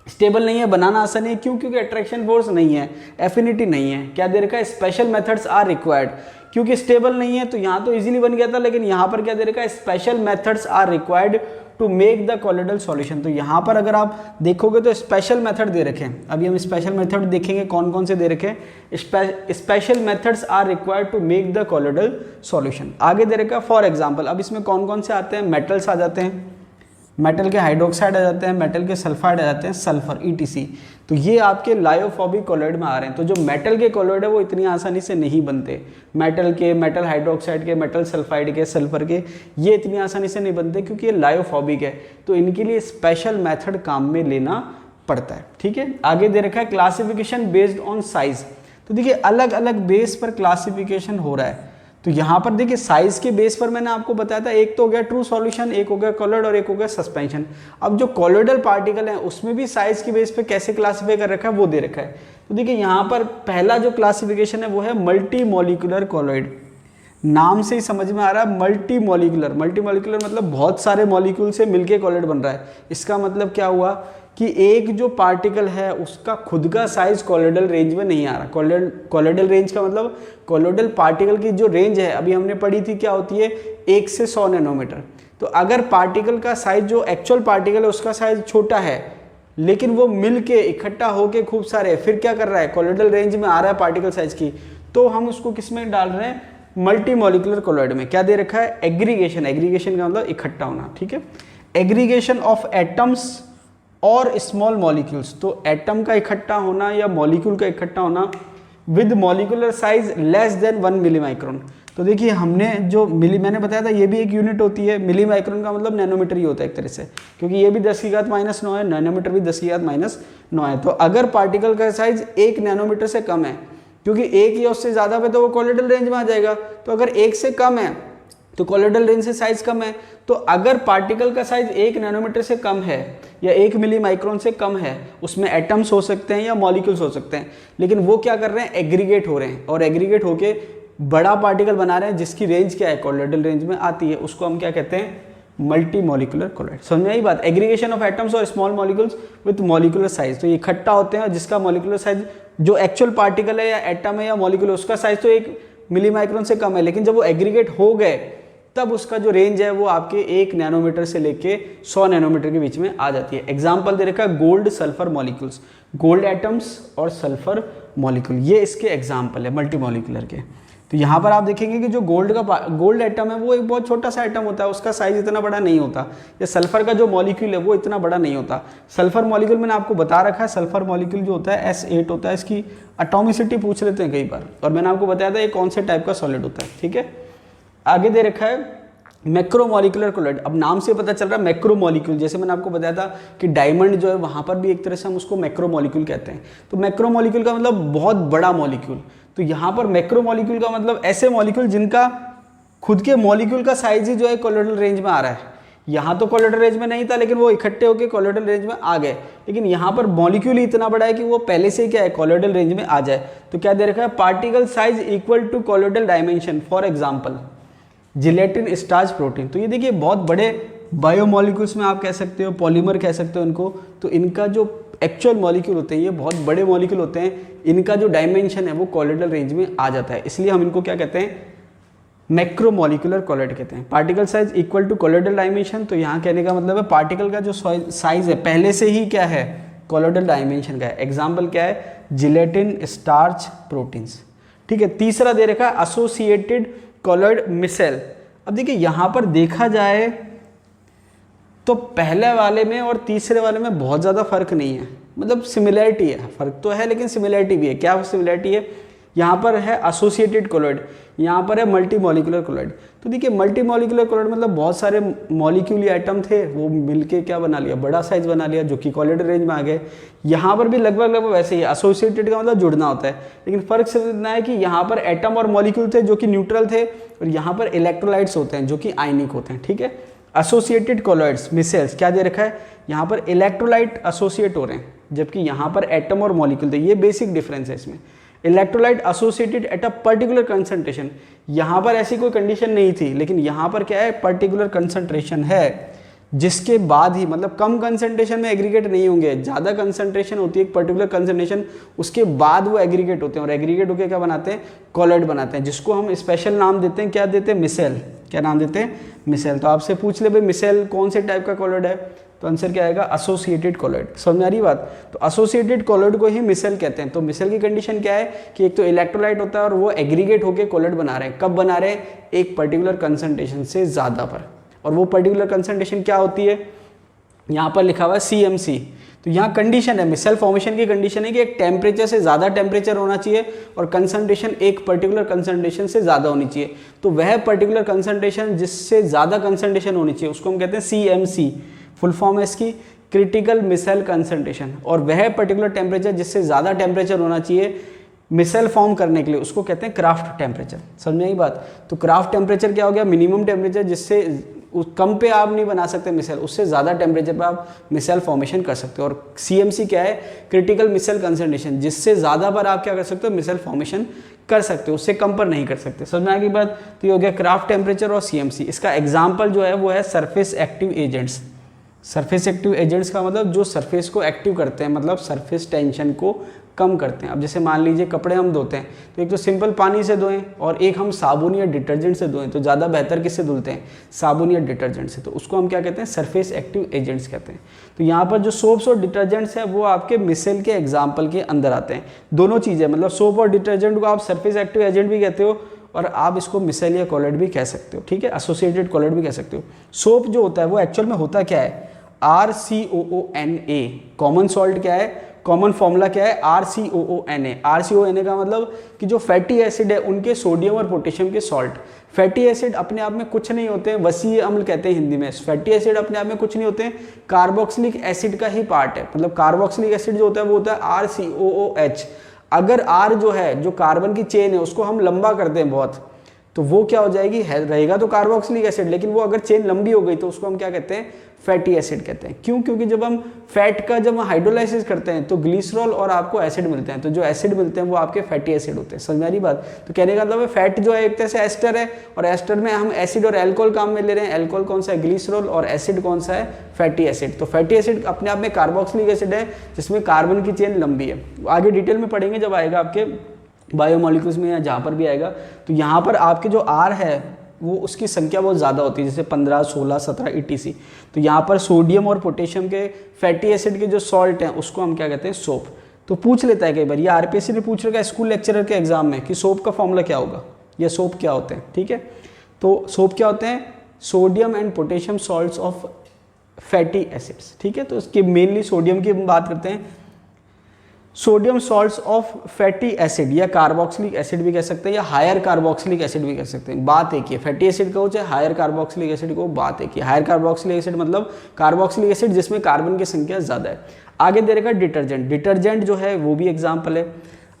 S1: स्टेबल नहीं है, बनाना आसान नहीं है। क्यों? क्योंकि अट्रैक्शन फोर्स नहीं है, एफिनिटी नहीं है। क्या दे रखा है? Special methods are required. क्योंकि स्टेबल नहीं है तो यहाँ तो इजीली बन गया था, लेकिन यहाँ पर क्या दे रखा है? Special methods are required to make the colloidal solution. तो यहाँ पर अगर आप देखोगे तो स्पेशल मेथड दे रखे हैं। अभी हम स्पेशल मेथड देखेंगे कौन कौन से दे रखे हैं। Special methods are required to make the colloidal solution. आगे दे रखा है फॉर एग्जांपल। अब इसमें कौन कौन से आते हैं? मेटल्स आ जाते हैं, मेटल के हाइड्रोक्साइड आ जाते हैं, मेटल के सल्फाइड आ जाते हैं, सल्फर ETC। तो ये आपके लायोफॉबिक कोलोइड में आ रहे हैं। तो जो मेटल के कोलोइड है वो इतनी आसानी से नहीं बनते। मेटल के, मेटल हाइड्रोक्साइड के, मेटल सल्फाइड के, सल्फर के, ये इतनी आसानी से नहीं बनते क्योंकि ये लायोफॉबिक है। तो इनके लिए स्पेशल मेथड काम में लेना पड़ता है, ठीक है। आगे दे रखा है क्लासिफिकेशन बेस्ड ऑन साइज। तो देखिए अलग अलग बेस पर क्लासिफिकेशन हो रहा है। तो यहाँ पर देखिए साइज के बेस पर मैंने आपको बताया था, एक तो हो गया ट्रू सॉल्यूशन, एक हो गया कोलोइड और एक हो गया सस्पेंशन। अब जो कोलोइडल पार्टिकल है उसमें भी साइज के बेस पे कैसे क्लासिफाई कर रखा है वो दे रखा है। तो देखिए यहाँ पर पहला जो क्लासिफिकेशन है वो है मल्टी मॉलिक्यूलर कोलोइड। नाम से ही समझ में आ रहा है मल्टी मॉलिक्यूलर। मल्टी मॉलिक्यूलर मतलब बहुत सारे मॉलिक्यूल से मिलके कोलोइड बन रहा है। इसका मतलब क्या हुआ कि एक जो पार्टिकल है उसका खुद का साइज कोलोइडल रेंज में नहीं आ रहा। कोलोइडल रेंज का मतलब कोलोइडल पार्टिकल की जो रेंज है अभी हमने पढ़ी थी क्या होती है, 1 से 100 नैनोमीटर। तो अगर पार्टिकल का साइज, जो एक्चुअल पार्टिकल है उसका साइज छोटा है लेकिन वो मिल के इकट्ठा होके खूब सारे, फिर क्या कर रहा है, कोलोइडल रेंज में आ रहा है पार्टिकल साइज की, तो हम उसको किस में डाल रहे हैं, मल्टी मॉलिक्यूलर कोलोइड में। क्या दे रखा है, एग्रीगेशन। एग्रीगेशन का मतलब इकट्ठा होना, ठीक है। एग्रीगेशन ऑफ एटम्स और स्मॉल मॉलिक्यूल्स। तो एटम का इकट्ठा होना या मॉलिक्यूल का इकट्ठा होना with molecular size less than 1 milli micron. तो देखिए हमने जो मैंने बताया था ये भी एक यूनिट होती है। मिली माइक्रोन का मतलब नैनोमीटर ही होता है एक तरह से, क्योंकि ये भी 10 की घात -9 है, नैनोमीटर भी 10 की घात -9 है। तो अगर पार्टिकल का साइज 1 नैनोमीटर से कम है, क्योंकि 1 या उससे ज़्यादा पे तो वो कोलोइडल रेंज में आ जाएगा, तो अगर 1 से कम है तो कोलोइडल रेंज से साइज कम है। तो अगर पार्टिकल का साइज 1 नैनोमीटर से कम है या 1 मिली माइक्रोन से कम है, उसमें एटम्स हो सकते हैं या मॉलिक्यूल्स हो सकते हैं, लेकिन वो क्या कर रहे हैं, एग्रीगेट हो रहे हैं, और एग्रीगेट होके बड़ा पार्टिकल बना रहे हैं जिसकी रेंज क्या है, कोलोइडल रेंज में आती है। उसको हम क्या कहते हैं, मल्टी मॉलिक्यूलर कोलोइड। समझ में आई बात। एग्रीगेशन ऑफ एटम्स और small molecules with molecular size. तो ये इकट्ठा होते हैं जिसका मॉलिक्यूलर साइज, जो एक्चुअल पार्टिकल है या एटम है या मॉलिक्यूल, उसका साइज तो 1 मिली माइक्रोन से कम है, लेकिन जब वो एग्रीगेट हो गए तब उसका जो रेंज है वो आपके 1 नैनोमीटर से लेके 100 नैनोमीटर के बीच में आ जाती है। एग्जाम्पल दे रखा है gold sulphur molecules, gold atoms और सल्फर मॉलिक्यूल, ये इसके एग्जाम्पल है मल्टी मॉलिक्यूलर के। तो यहाँ पर आप देखेंगे कि जो गोल्ड एटम है वो एक बहुत छोटा सा एटम होता है, उसका साइज इतना बड़ा नहीं होता। या सल्फर का जो मॉलिक्यूल है वो इतना बड़ा नहीं होता। सल्फर मॉलिक्यूल मैंने आपको बता रखा है, सल्फर मॉलिक्यूल जो होता है S8 होता है। इसकी एटॉमिसिटी पूछ लेते हैं कई बार, और मैंने आपको बताया था ये कौन से टाइप का सॉलिड होता है, ठीक है। आगे दे रखा है मैक्रोमोलिकुलर कोलोइड। अब नाम से पता चल रहा है मैक्रोमोलिक्यूल, जैसे मैंने आपको बताया था कि डायमंड जो है वहाँ पर भी एक तरह से हम उसको मैक्रोमोलिक्यूल कहते हैं। तो मैक्रोमोलिक्यूल का मतलब बहुत बड़ा मॉलिक्यूल। तो यहाँ पर मैक्रोमोलिक्यूल का मतलब ऐसे मॉलिक्यूल जिनका खुद के मॉलिक्यूल का साइज ही जो है कोलोइडल रेंज में आ रहा है, यहाँ तो कोलोइडल रेंज में नहीं था, लेकिन वो इकट्ठे होकर कोलोइडल रेंज में आ गए। लेकिन यहाँ पर मॉलिक्यूल ही इतना बड़ा है कि वो पहले से क्या है, कोलोइडल रेंज में आ जाए। तो क्या दे रखा है, particle size equal to colloidal dimension, for example gelatin, starch, protein. तो ये देखिए बहुत बड़े बायोमोलिक्यूल्स में आप कह सकते हो, पॉलीमर कह सकते हो इनको। तो इनका जो एक्चुअल मॉलिक्यूल होते हैं, ये बहुत बड़े मॉलिक्यूल होते हैं, इनका जो डायमेंशन है वो कोलोइडल रेंज में आ जाता है। इसलिए हम इनको क्या कहते हैं, मैक्रोमोलिकुलर कोलोइड कहते हैं। Particle size equal to colloidal dimension, तो यहाँ कहने का मतलब है पार्टिकल का जो साइज है पहले से ही क्या है, कोलोइडल डायमेंशन का है। एग्जाम्पल क्या है, जिलेटिन, स्टार्च, प्रोटीन्स। ठीक है, तीसरा दे रखा है एसोसिएटेड कोलोइड मिसेल। अब देखिए यहाँ पर देखा जाए तो पहले वाले में और तीसरे वाले में बहुत ज़्यादा फर्क नहीं है, मतलब सिमिलैरिटी है, फर्क तो है लेकिन सिमिलैरिटी भी है। क्या सिमिलैरिटी है, यहाँ पर है एसोसिएटेड कोलोइड, यहाँ पर है मल्टी मॉलिक्यूलर कोलोइड। तो देखिए मल्टी मॉलिक्यूलर कोलोइड मतलब बहुत सारे मॉलिक्यूल या एटम थे, वो मिलके क्या बना लिया, बड़ा साइज बना लिया, जो कि कोलोइडल रेंज में आ गए। यहाँ पर भी लगभग वैसे ही, एसोसिएटेड का मतलब जुड़ना होता है, लेकिन फर्क समझना है कि यहाँ पर एटम और मॉलिक्यूल थे जो कि न्यूट्रल थे, और यहाँ पर इलेक्ट्रोलाइट्स होते हैं जो कि आयनिक होते हैं। ठीक है, एसोसिएटेड कोलोइड्स मिसेल्स क्या दे रखा है, यहाँ पर इलेक्ट्रोलाइट एसोसिएट हो रहे हैं, जबकि यहाँ पर एटम और मॉलिक्यूल थे। ये बेसिक डिफरेंस है इसमें। Electrolyte associated at a particular concentration, यहाँ पर ऐसी कोई कंडीशन नहीं थी, लेकिन यहाँ पर क्या है, पर्टिकुलर कंसंट्रेशन है, जिसके बाद ही, मतलब कम कंसंट्रेशन में एग्रीगेट नहीं होंगे, ज़्यादा कंसंट्रेशन होती है एक पर्टिकुलर कंसंट्रेशन, उसके बाद वो एग्रीगेट होते हैं, और एग्रीगेट होकर क्या बनाते हैं, कोलोइड बनाते हैं, जिसको हम स्पेशल नाम देते हैं, क्या देते हैं, मिसेल। क्या नाम देते हैं, मिसेल। तो आपसे पूछ ले भाई मिसेल कौन से टाइप का कोलोइड है, तो आंसर क्या आएगा, एसोसिएटेड कोलोइड। समझ में आ रही बात। तो एसोसिएटेड कोलोइड को ही मिसेल कहते हैं। तो मिसेल की कंडीशन क्या है कि एक तो इलेक्ट्रोलाइट होता है और वो एग्रीगेट होकर कोलोइड बना रहे हैं। कब बना रहे हैं, एक पर्टिकुलर कंसंट्रेशन से ज़्यादा पर, और वो पर्टिकुलर कंसंट्रेशन क्या होती है, यहाँ पर लिखा हुआ है CMC। तो यहाँ कंडीशन है, मिसेल फॉर्मेशन की कंडीशन है कि एक टेम्परेचर से ज़्यादा टेम्परेचर होना चाहिए और कंसंट्रेशन एक पर्टिकुलर कंसंट्रेशन से ज़्यादा होनी चाहिए। तो वह पर्टिकुलर कंसंट्रेशन जिससे ज़्यादा कंसंट्रेशन होनी चाहिए उसको हम कहते हैं CMC। फुल फॉर्म है इसकी, क्रिटिकल मिसेल कंसंट्रेशन। और वह पर्टिकुलर टेम्परेचर जिससे ज़्यादा टेम्परेचर होना चाहिए मिसेल फॉर्म करने के लिए, उसको कहते हैं क्राफ्ट टेम्परेचर। समझ में आई बात। तो क्राफ्ट टेम्परेचर क्या हो गया, मिनिमम टेम्परेचर जिससे कम पे आप नहीं बना सकते मिसेल, उससे ज़्यादा टेम्परेचर पे आप मिसेल फॉर्मेशन कर सकते हो। और CMC क्या है, क्रिटिकल मिसेल कंसंट्रेशन, जिससे ज़्यादा पर आप क्या कर सकते हो, मिसेल फॉर्मेशन कर सकते हो, उससे कम पर नहीं कर सकते। समझ में आएगी बात। तो ये हो गया क्राफ्ट टेम्परेचर और CMC। इसका एग्जाम्पल जो है वो है surface active agents. Surface active agents का मतलब जो सरफेस को एक्टिव करते हैं, मतलब सरफेस टेंशन को कम करते हैं। अब जैसे मान लीजिए कपड़े हम धोते हैं, तो एक तो सिंपल पानी से धोएं और एक हम साबुन या डिटर्जेंट से धोएं, तो ज़्यादा बेहतर किससे धुलते हैं, साबुन या डिटर्जेंट से। तो उसको हम क्या कहते हैं, सरफेस एक्टिव एजेंट्स कहते हैं। तो यहाँ पर जो सोप्स और डिटर्जेंट्स हैं वो आपके मिसेल के एग्जाम्पल के अंदर आते हैं। दोनों चीज़ें, मतलब सोप और डिटर्जेंट को आप सरफेस एक्टिव एजेंट भी कहते हो और आप इसको मिसेल या कोलोइड भी कह सकते हो। ठीक है, एसोसिएटेड कोलोइड भी कह सकते हो। सोप जो होता है वो एक्चुअल में होता क्या है, RCOONA। कॉमन सॉल्ट क्या है, कॉमन फॉर्मूला क्या है, RCOONA। RCONA का मतलब कि जो फैटी एसिड है उनके सोडियम और पोटेशियम के सॉल्ट। फैटी एसिड अपने आप में कुछ नहीं होते हैं, वसीय अम्ल कहते हैं हिंदी में। फैटी एसिड अपने आप में कुछ नहीं होते हैं, कार्बोक्सिलिक एसिड का ही पार्ट है। मतलब कार्बोक्सिलिक एसिड जो होता है वो होता है RCOOH। अगर R जो है, जो कार्बन की चेन है, उसको हम लंबा करते हैं बहुत, तो वो क्या हो जाएगी, रहेगा तो कार्बोक्सिलिक एसिड, लेकिन वो अगर चेन लंबी हो गई तो उसको हम क्या कहते हैं, फैटी एसिड कहते हैं। क्यों, क्योंकि जब हम फैट का जब हाइड्रोलाइसिस करते हैं तो ग्लिसरॉल और आपको एसिड मिलते हैं, तो जो एसिड मिलते हैं वो आपके फैटी एसिड होते हैं। समझ में आ रही बात। तो कहने का मतलब फैट जो है एक तरह से एस्टर है, और एस्टर में हम एसिड और एल्कोहल काम में ले रहे हैं। एल्कोहल कौन सा है, ग्लिसरॉल, और एसिड कौन सा है, फैटी एसिड। तो फैटी एसिड अपने आप में कार्बोक्सिलिक एसिड है जिसमें कार्बन की चेन लंबी है। आगे डिटेल में पढ़ेंगे जब आएगा आपके बायोमोलिक्यूल्स में या जहाँ पर भी आएगा। तो यहाँ पर आपके जो R है वो उसकी संख्या बहुत ज़्यादा होती है, जैसे 15, 16, 17 ETC। तो यहाँ पर सोडियम और पोटेशियम के फैटी एसिड के जो सॉल्ट हैं उसको हम क्या कहते हैं, सोप। तो पूछ लेता है कई बार, ये RPSC ने पूछ रखा है स्कूल लेक्चरर के एग्जाम में कि सोप का फॉर्मूला क्या होगा या सोप क्या होते हैं। ठीक है, तो सोप क्या होते हैं, sodium and potassium salts of fatty acids. ठीक है, तो इसके मेनली सोडियम की हम बात करते हैं, sodium salts of fatty acid, या कार्बोक्सिलिक एसिड भी कह सकते हैं, या हायर कार्बोक्सिलिक एसिड भी कह सकते हैं। बात एक ही है, फैटी एसिड को चाहे हायर कार्बोक्सिलिक एसिड को, बात एक ही। हायर कार्बोक्सिलिक एसिड मतलब कार्बोक्सिलिक एसिड जिसमें कार्बन की संख्या ज़्यादा है। आगे दे रखा डिटर्जेंट। डिटर्जेंट जो है वो भी एग्जाम्पल है।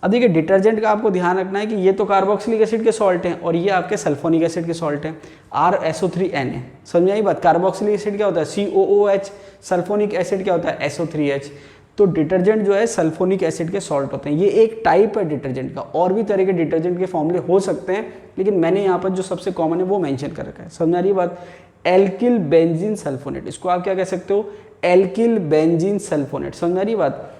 S1: अब देखिए डिटर्जेंट का आपको ध्यान रखना है कि ये तो कार्बोक्सिलिक एसिड के सॉल्ट हैं और ये आपके सल्फोनिक एसिड के सॉल्ट हैं, RSO3Na। समझ आई बात। कार्बोक्सिलिक एसिड क्या होता है COOH, सल्फोनिक एसिड क्या होता है SO3H। तो डिटर्जेंट जो है सल्फोनिक एसिड के सॉल्ट होते हैं, ये एक टाइप है डिटर्जेंट का। और भी तरह के डिटर्जेंट के फॉर्मूले हो सकते हैं, लेकिन मैंने यहाँ पर जो सबसे कॉमन है वो मेंशन कर रखा है। समझ आ रही बात। एल्किल बेंजीन सल्फोनेट, इसको आप क्या कह सकते हो, एल्किल बेंजीन सल्फोनेट। समझ आ रही बात,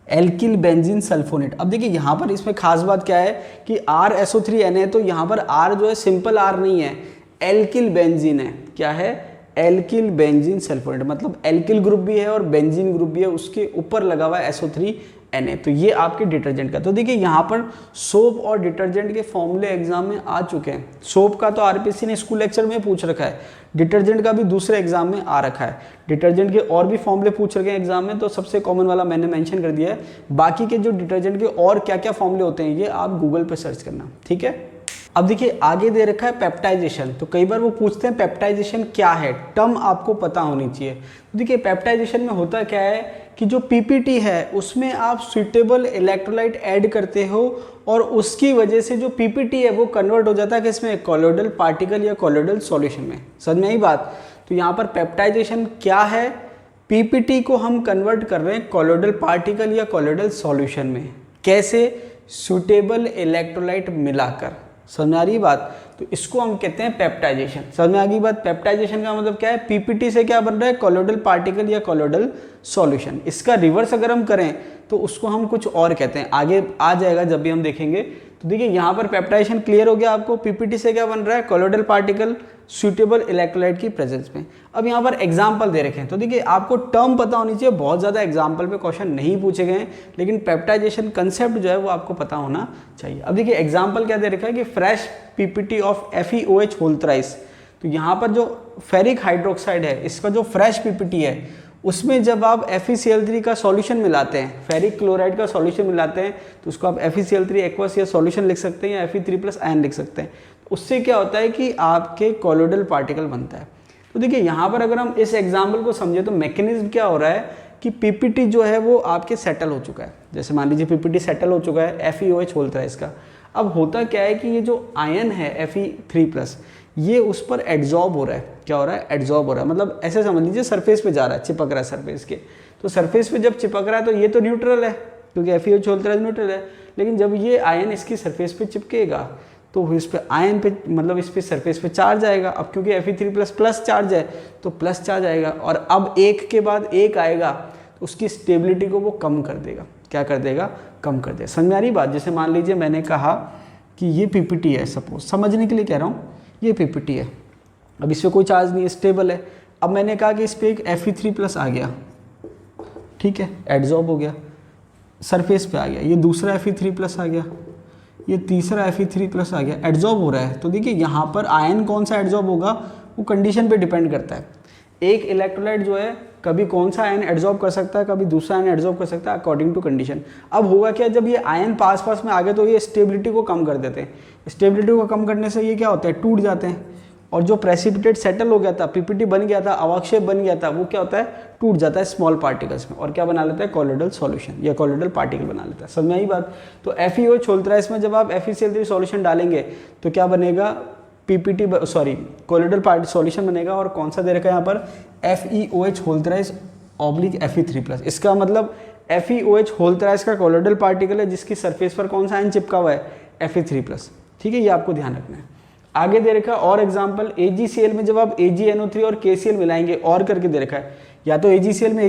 S1: एल्किल बेंजीन सल्फोनेट। अब देखिए यहाँ पर इसमें खास बात क्या है कि RSO3Na, तो यहाँ पर R जो है सिंपल R नहीं है, एल्किल बेंजीन है। क्या है, एल्किल बेंजीन सल्फोनेट, मतलब एल्किल ग्रुप भी है और बेंजीन ग्रुप भी है, उसके ऊपर लगा हुआ है SO3Na। तो ये आपके डिटर्जेंट का। तो देखिए यहाँ पर सोप और डिटर्जेंट के फॉर्मूले एग्जाम में आ चुके हैं। सोप का तो RPSC ने स्कूल लेक्चर में पूछ रखा है, डिटर्जेंट का भी दूसरे एग्जाम में आ रखा है। डिटर्जेंट के और भी फॉर्मूले पूछ रखे हैं एग्जाम में, तो सबसे कॉमन वाला मैंने मेंशन कर दिया है। बाकी के जो डिटर्जेंट के और क्या क्या फॉर्मूले होते हैं ये आप गूगल पे सर्च करना, ठीक है। अब देखिए आगे दे रखा है पेप्टाइजेशन। तो कई बार वो पूछते हैं पेप्टाइजेशन क्या है, टर्म आपको पता होनी चाहिए। तो देखिए पेप्टाइजेशन में होता क्या है कि जो पीपीटी है उसमें आप सुइटेबल इलेक्ट्रोलाइट ऐड करते हो और उसकी वजह से जो पीपीटी है वो कन्वर्ट हो जाता है किसमें, कॉलोइडल पार्टिकल या कॉलोइडल सॉल्यूशन में। समझ में आई बात। तो यहाँ पर पेप्टाइजेशन क्या है, पीपीटी को हम कन्वर्ट कर रहे हैं कॉलोइडल पार्टिकल या कॉलोइडल सॉल्यूशन में। कैसे, सुइटेबल इलेक्ट्रोलाइट मिलाकर। समझ में आ रही बात। तो इसको हम कहते हैं पेप्टाइजेशन। समझ में आ गई बात। पेप्टाइजेशन का मतलब क्या है, पीपीटी से क्या बन रहा है, कॉलोइडल पार्टिकल या कॉलोइडल सॉल्यूशन। इसका रिवर्स अगर हम करें तो उसको हम कुछ और कहते हैं, आगे आ जाएगा जब भी हम देखेंगे। तो देखिए यहाँ पर पेप्टाइजेशन क्लियर हो गया आपको, पीपीटी से क्या बन रहा है, कॉलोइडल पार्टिकल सुइटेबल इलेक्ट्रोलाइट की प्रेजेंस में। अब यहाँ पर एग्जाम्पल दे रखे हैं, तो देखिए आपको टर्म पता होनी चाहिए। बहुत ज़्यादा एग्जाम्पल पे क्वेश्चन नहीं पूछे गए हैं, लेकिन पेप्टाइजेशन कंसेप्ट जो है वो आपको पता होना चाहिए। अब देखिए एग्जाम्पल क्या दे रखा है कि fresh ppt of FeOH whole thrice. तो यहाँ पर जो फेरिक हाइड्रोक्साइड है, इसका जो फ्रेश पीपीटी है उसमें जब आप FeCl3 का सॉल्यूशन मिलाते हैं, फेरिक क्लोराइड का सॉल्यूशन मिलाते हैं, तो उसको आप FeCl3 एक्वस या सॉल्यूशन लिख सकते हैं या Fe3+ आयन लिख सकते हैं। उससे क्या होता है कि आपके कॉलोइडल पार्टिकल बनता है। तो देखिए यहाँ पर अगर हम इस एग्जाम्पल को समझे तो मैकेनिज्म क्या हो रहा है कि पीपीटी जो है वो आपके सेटल हो चुका है। जैसे मान लीजिए पीपीटी सेटल हो चुका है FeOH होल थ्राइस का। अब होता क्या है कि ये जो आयन है Fe3+ ये उस पर एड्जॉर्ब हो रहा है। क्या हो रहा है, एड्जॉर्ब हो रहा है। मतलब ऐसे समझ लीजिए सरफेस पे जा रहा है, चिपक रहा है सरफेस के। तो सरफेस पे जब चिपक रहा है तो ये तो न्यूट्रल है, क्योंकि FeOH होल थ्राइस न्यूट्रल है। लेकिन जब ये आयन इसकी सरफेस पे चिपकेगा तो इस पे आयन पे, मतलब इस पे सरफेस पे चार्ज आएगा। अब क्योंकि Fe3+ प्लस चार्ज है तो प्लस चार्ज आएगा, और अब एक के बाद एक आएगा तो उसकी स्टेबिलिटी को वो कम कर देगा। क्या कर देगा, कम कर देगा। समझ में आ रही बात। जैसे मान लीजिए मैंने कहा कि ये पीपीटी है, सपोज समझने के लिए कह रहा हूँ, ये पीपीटी है, अब इस पर कोई चार्ज नहीं है, स्टेबल है। अब मैंने कहा कि इस पर एक Fe3+ आ गया, ठीक है, एड्जॉर्ब हो गया, सरफेस पे आ गया। ये दूसरा Fe3+ आ गया, ये तीसरा Fe3+ आ गया, एड्जॉर्ब हो रहा है। तो देखिए यहाँ पर आयन कौन सा एड्जॉर्ब होगा वो कंडीशन पे डिपेंड करता है। एक इलेक्ट्रोलाइट जो है कभी कौन सा आयन एड्जॉर्ब कर सकता है, कभी दूसरा आयन एड्जॉर्ब कर सकता है अकॉर्डिंग टू कंडीशन। अब होगा क्या, जब ये आयन पास पास में आ गए तो ये स्टेबिलिटी को कम कर देते हैं। स्टेबिलिटी को कम करने से ये क्या होता है, टूट जाते हैं। और जो प्रेसिपिटेट सेटल हो गया था, पीपीटी बन गया था, अवक्षेप बन गया था, वो क्या होता है, टूट जाता है स्मॉल पार्टिकल्स में, और क्या बना लेता है, कॉलोइडल सॉल्यूशन या कॉलोइडल पार्टिकल बना लेता है। समझ में आई बात। तो FeOH होल थ्राइस में जब आप FeCl3 सॉल्यूशन डालेंगे तो क्या बनेगा, पीपीटी कॉलोइडल पार्टिकल सॉल्यूशन बनेगा। और कौन सा दे रखा है यहाँ पर, FeOH whole thrice oblique Fe3+। इसका मतलब FeOH होल थ्राइस का कॉलोइडल पार्टिकल है जिसकी सरफेस पर कौन सा आयन चिपका हुआ है, Fe3+। ठीक है, ये आपको ध्यान रखना है। आगे दे रखा है और एग्जांपल, AgCl में जब आप AgNO3 और KCl मिलाएंगे, और करके दे रखा है, या तो AgCl में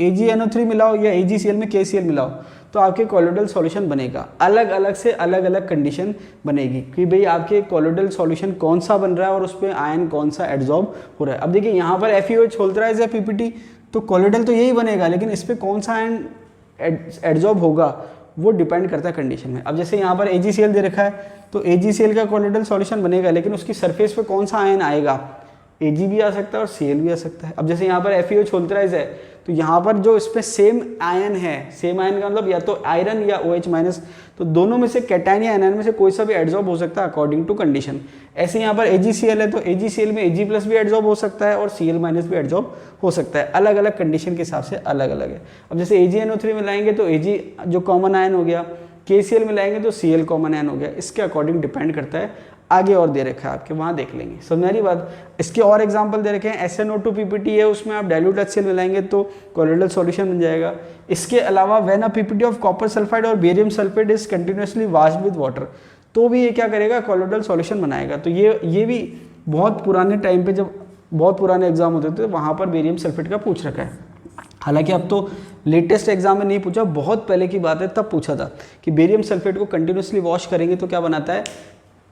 S1: AgNO3 मिलाओ या AgCl में KCl मिलाओ, तो आपके कॉलोइडल सॉल्यूशन बनेगा। अलग अलग से अलग अलग कंडीशन बनेगी कि भाई आपके कॉलोइडल सॉल्यूशन कौन सा बन रहा है और उस पर आयन कौन सा एड्जॉर्ब हो रहा है। अब देखिए यहाँ पर FeOH होल थ्राइस है पीपीटी, तो कॉलोइडल तो यही बनेगा, लेकिन इस पर कौन सा आयन एड्जॉर्ब होगा वो डिपेंड करता है कंडीशन में। अब जैसे यहाँ पर AgCl दे रखा है, तो AgCl का कॉलोइडल सॉल्यूशन बनेगा, लेकिन उसकी सरफेस पे कौन सा आयन आएगा, Ag भी आ सकता है और Cl भी आ सकता है। अब जैसे यहाँ पर FeOH होल थ्राइस है, तो यहाँ पर जो इस पे सेम आयन है, सेम आयन का मतलब या तो आयरन या OH-, तो दोनों में से कैटायन या एनायन में से कोई सा भी एड्जॉर्ब हो सकता है अकॉर्डिंग टू कंडीशन। ऐसे यहाँ पर AgCl है, तो AgCl में Ag+ भी एड्जॉर्ब हो सकता है और Cl- भी एड्जॉर्ब हो सकता है। अलग अलग कंडीशन के हिसाब से अलग अलग है। अब जैसे AgNO3 मिलाएंगे तो Ag जो कॉमन आयन हो गया, KCl मिलाएंगे तो Cl कॉमन आयन हो गया, इसके अकॉर्डिंग डिपेंड करता है। आगे और दे रखा है आपके, वहाँ देख लेंगे, समझ रही बात। इसके और एग्जांपल दे रखे हैं, SnO2 PPT है, उसमें आप डाइल्यूट HCl मिलाएंगे तो कोलोइडल सॉल्यूशन बन जाएगा। इसके अलावा when a PPT of copper sulphide और barium sulphate is continuously washed with water, तो भी ये क्या करेगा, कोलोइडल सॉल्यूशन बनाएगा। तो ये भी बहुत पुराने टाइम पे, जब बहुत पुराने एग्जाम होते थे, वहाँ पर बेरियम सल्फेट का पूछ रखा है। हालांकि अब तो लेटेस्ट एग्जाम में नहीं पूछा, बहुत पहले की बात है, तब पूछा था कि बेरियम सल्फेट को कंटिन्यूसली वॉश करेंगे तो क्या बनाता है,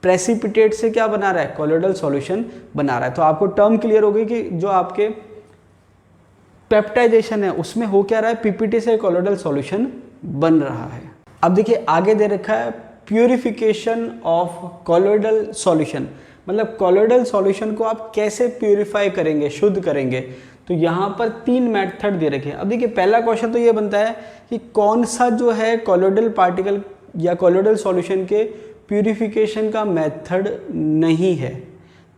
S1: प्रेसिपिटेट से क्या बना रहा है, कोलोइडल सॉल्यूशन बना रहा है। तो आपको टर्म क्लियर हो गई कि जो आपके पेप्टाइजेशन है उसमें हो क्या रहा है, PPT से कोलोइडल सॉल्यूशन बन रहा है। अब देखिए आगे दे रखा है प्यूरिफिकेशन ऑफ कोलोइडल सॉल्यूशन, मतलब कोलोइडल सॉल्यूशन को आप कैसे प्यूरिफाई करेंगे, शुद्ध करेंगे। तो यहाँ पर 3 मेथड दे रखे हैं। अब देखिए पहला क्वेश्चन तो ये बनता है कि कौन सा जो है कोलोइडल पार्टिकल या कोलोइडल सॉल्यूशन के प्यूरिफिकेशन का मेथड नहीं है।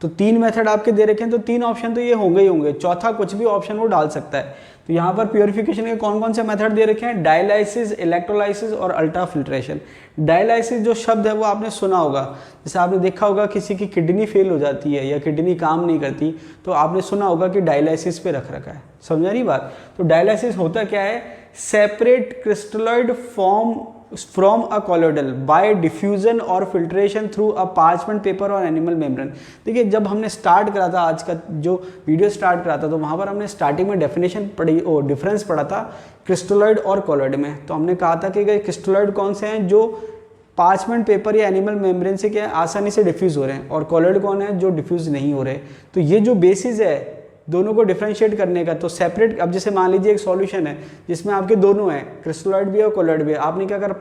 S1: तो 3 मेथड आपके दे रखे हैं, तो 3 ऑप्शन तो ये होंगे ही होंगे, चौथा कुछ भी ऑप्शन वो डाल सकता है। तो यहाँ पर प्यूरिफिकेशन के कौन कौन से मेथड दे रखे हैं, डायलाइसिस, इलेक्ट्रोलाइसिस और अल्ट्रा फिल्ट्रेशन। डायलाइसिस जो शब्द है वो आपने सुना होगा, जैसे आपने देखा होगा किसी की किडनी फेल हो जाती है या किडनी काम नहीं करती, तो आपने सुना होगा कि डायलाइसिस पे रख रखा है, समझ रही बात। तो डायलाइसिस होता क्या है, separate crystalloid form from a colloidal by diffusion और filtration through a parchment paper और एनिमल मेम्ब्रेन। देखिए जब हमने स्टार्ट करा था, आज का जो वीडियो स्टार्ट करा था, तो वहाँ पर हमने स्टार्टिंग में डेफिनेशन पढ़ी, डिफरेंस पढ़ा था क्रिस्टलॉइड और कोलोइड में। तो हमने कहा था कि क्रिस्टलॉइड कौन से हैं, जो पार्चमेंट पेपर या एनिमल मेम्ब्रेन से क्या आसानी से डिफ्यूज़ हो रहे हैं, और कोलोइड कौन है, जो डिफ्यूज़ नहीं हो रहे। तो ये जो बेसिस है दोनों को डिफरेंशिएट करने का, तो सेपरेट, अब जैसे मान लीजिए एक सॉल्यूशन है जिसमें आपके दोनों हैं, क्रिस्टलॉइड भी है और कोलोइड भी है, आपने क्या करा,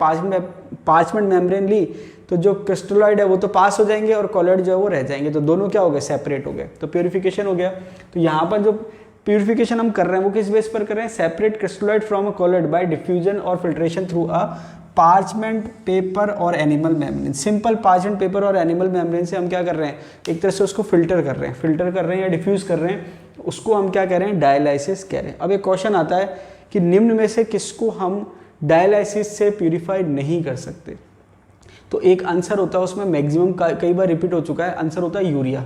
S1: पार्चमेंट मेम्ब्रेन ली, तो जो क्रिस्टलॉइड है वो तो पास हो जाएंगे और कोलोइड जो है वो रह जाएंगे, तो दोनों क्या हो गए, सेपरेट हो गए, तो प्यूरिफिकेशन हो गया। तो यहाँ पर जो प्यूरिफिकेशन हम कर रहे हैं वो किस बेस पर कर रहे हैं, separate crystalloid from a colloid by diffusion और filtration through a parchment paper और animal membrane. Simple parchment paper और एनिमल मेम्ब्रेन से हम क्या कर रहे हैं, एक तरह से उसको फिल्टर कर रहे हैं या डिफ्यूज कर रहे हैं, उसको हम क्या कह रहे हैं, डायलाइसिस कह रहे हैं। अब एक क्वेश्चन आता है कि निम्न में से किसको हम डायलाइसिस से प्यूरिफाई नहीं कर सकते। तो एक आंसर होता है उसमें, मैक्सिमम कई बार रिपीट हो चुका है, आंसर होता है यूरिया।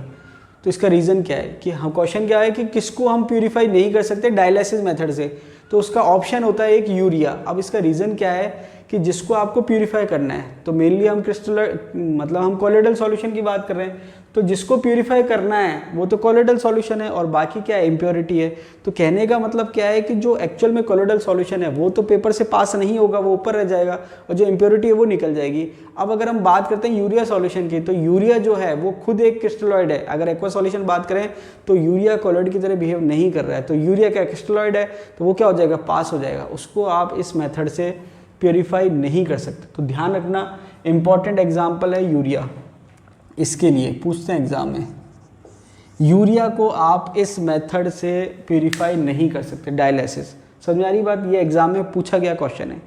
S1: तो इसका रीज़न क्या है कि हम, क्वेश्चन क्या है कि किसको हम प्यूरिफाई नहीं कर सकते डायलाइसिस मेथड से, तो उसका ऑप्शन होता है एक यूरिया। अब इसका रीज़न क्या है कि जिसको आपको प्यूरिफाई करना है, तो मेनली हम मतलब हम कोलोइडल सॉल्यूशन की बात कर रहे हैं, तो जिसको प्यूरिफाई करना है वो तो कोलोइडल सॉल्यूशन है और बाकी क्या है, इम्प्योरिटी है। तो कहने का मतलब क्या है कि जो एक्चुअल में कोलोइडल सॉल्यूशन है वो तो पेपर से पास नहीं होगा, वो ऊपर रह जाएगा, और जो इम्प्योरिटी है वो निकल जाएगी। अब अगर हम बात करते हैं यूरिया सॉल्यूशन की, तो यूरिया जो है वो खुद एक क्रिस्टलॉइड है। अगर एक्वा सॉल्यूशन बात करें तो यूरिया कोलोइड की तरह बिहेव नहीं कर रहा है, तो यूरिया क्या क्रिस्टलॉइड है, तो वो क्या हो जाएगा, पास हो जाएगा, उसको आप इस मेथड से प्योरीफाई नहीं कर सकते। तो ध्यान रखना, इंपॉर्टेंट एग्जाम्पल है यूरिया, इसके लिए पूछते हैं एग्जाम में, यूरिया को आप इस मेथड से प्योरीफाई नहीं कर सकते, डायलिसिस। समझ आ रही बात, ये एग्जाम में पूछा गया क्वेश्चन है।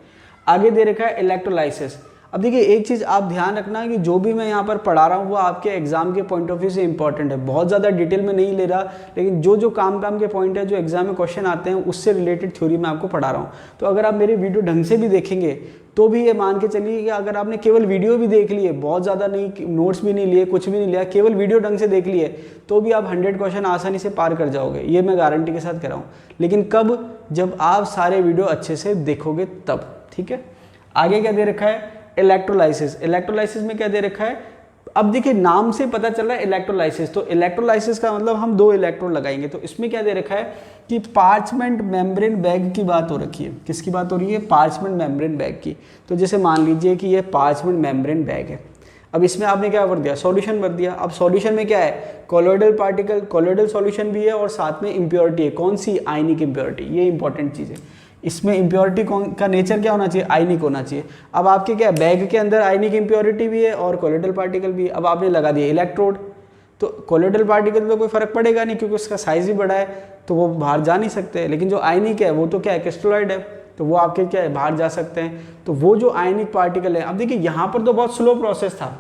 S1: आगे दे रखा है इलेक्ट्रोलाइसिस। अब देखिए एक चीज़ आप ध्यान रखना कि जो भी मैं यहाँ पर पढ़ा रहा हूँ वो आपके एग्जाम के पॉइंट ऑफ व्यू से इंपॉर्टेंट है, बहुत ज़्यादा डिटेल में नहीं ले रहा, लेकिन जो जो काम के पॉइंट है, जो एग्जाम में क्वेश्चन आते हैं उससे रिलेटेड थ्योरी मैं आपको पढ़ा रहा हूँ। तो अगर आप मेरी वीडियो ढंग से भी देखेंगे तो भी ये मान के चलिए कि अगर आपने केवल वीडियो भी देख लिए, बहुत ज़्यादा नहीं, नोट्स भी नहीं लिए, कुछ भी नहीं लिया, केवल वीडियो ढंग से देख लिए, तो भी आप 100 क्वेश्चन आसानी से पार कर जाओगे, ये मैं गारंटी के साथ कह रहा हूँ। लेकिन कब, जब आप सारे वीडियो अच्छे से देखोगे तब, ठीक है। आगे क्या दे रखा है, इलेक्ट्रोलाइसिस। इलेक्ट्रोलाइसिस में क्या दे रखा है, अब देखिए नाम से पता चल रहा है इलेक्ट्रोलाइसिस, तो इलेक्ट्रोलाइसिस का मतलब हम 2 इलेक्ट्रोड लगाएंगे। तो इसमें क्या दे रखा है कि पार्चमेंट मेम्ब्रेन बैग की बात हो रखी है। किसकी बात हो रही है, पार्चमेंट मेम्ब्रेन बैग की। तो जैसे मान लीजिए कि ये पार्चमेंट मेम्ब्रेन बैग है, अब इसमें आपने क्या भर दिया, सॉल्यूशन भर दिया। अब सॉल्यूशन में क्या है, कोलोइडल पार्टिकल, कोलोइडल सॉल्यूशन भी है और साथ में इम्प्योरिटी है। कौन सी, आयनिक इम्प्योरिटी, ये इंपॉर्टेंट चीज़ है। इसमें इम्प्योरिटी का नेचर क्या होना चाहिए, आयनिक होना चाहिए। अब आपके क्या, बैग के अंदर आयनिक इम्प्योरिटी भी है और कोलोइडल पार्टिकल भी है। अब आपने लगा दिया इलेक्ट्रोड, तो कोलोइडल पार्टिकल तो कोई फर्क पड़ेगा नहीं क्योंकि उसका साइज भी बड़ा है, तो वो बाहर जा नहीं सकते। लेकिन जो आयनिक है वो तो क्या है, क्रिस्टलॉइड है, तो वो आपके क्या है, बाहर जा सकते हैं। तो वो जो आयनिक पार्टिकल है, अब देखिए यहाँ पर तो बहुत स्लो प्रोसेस था,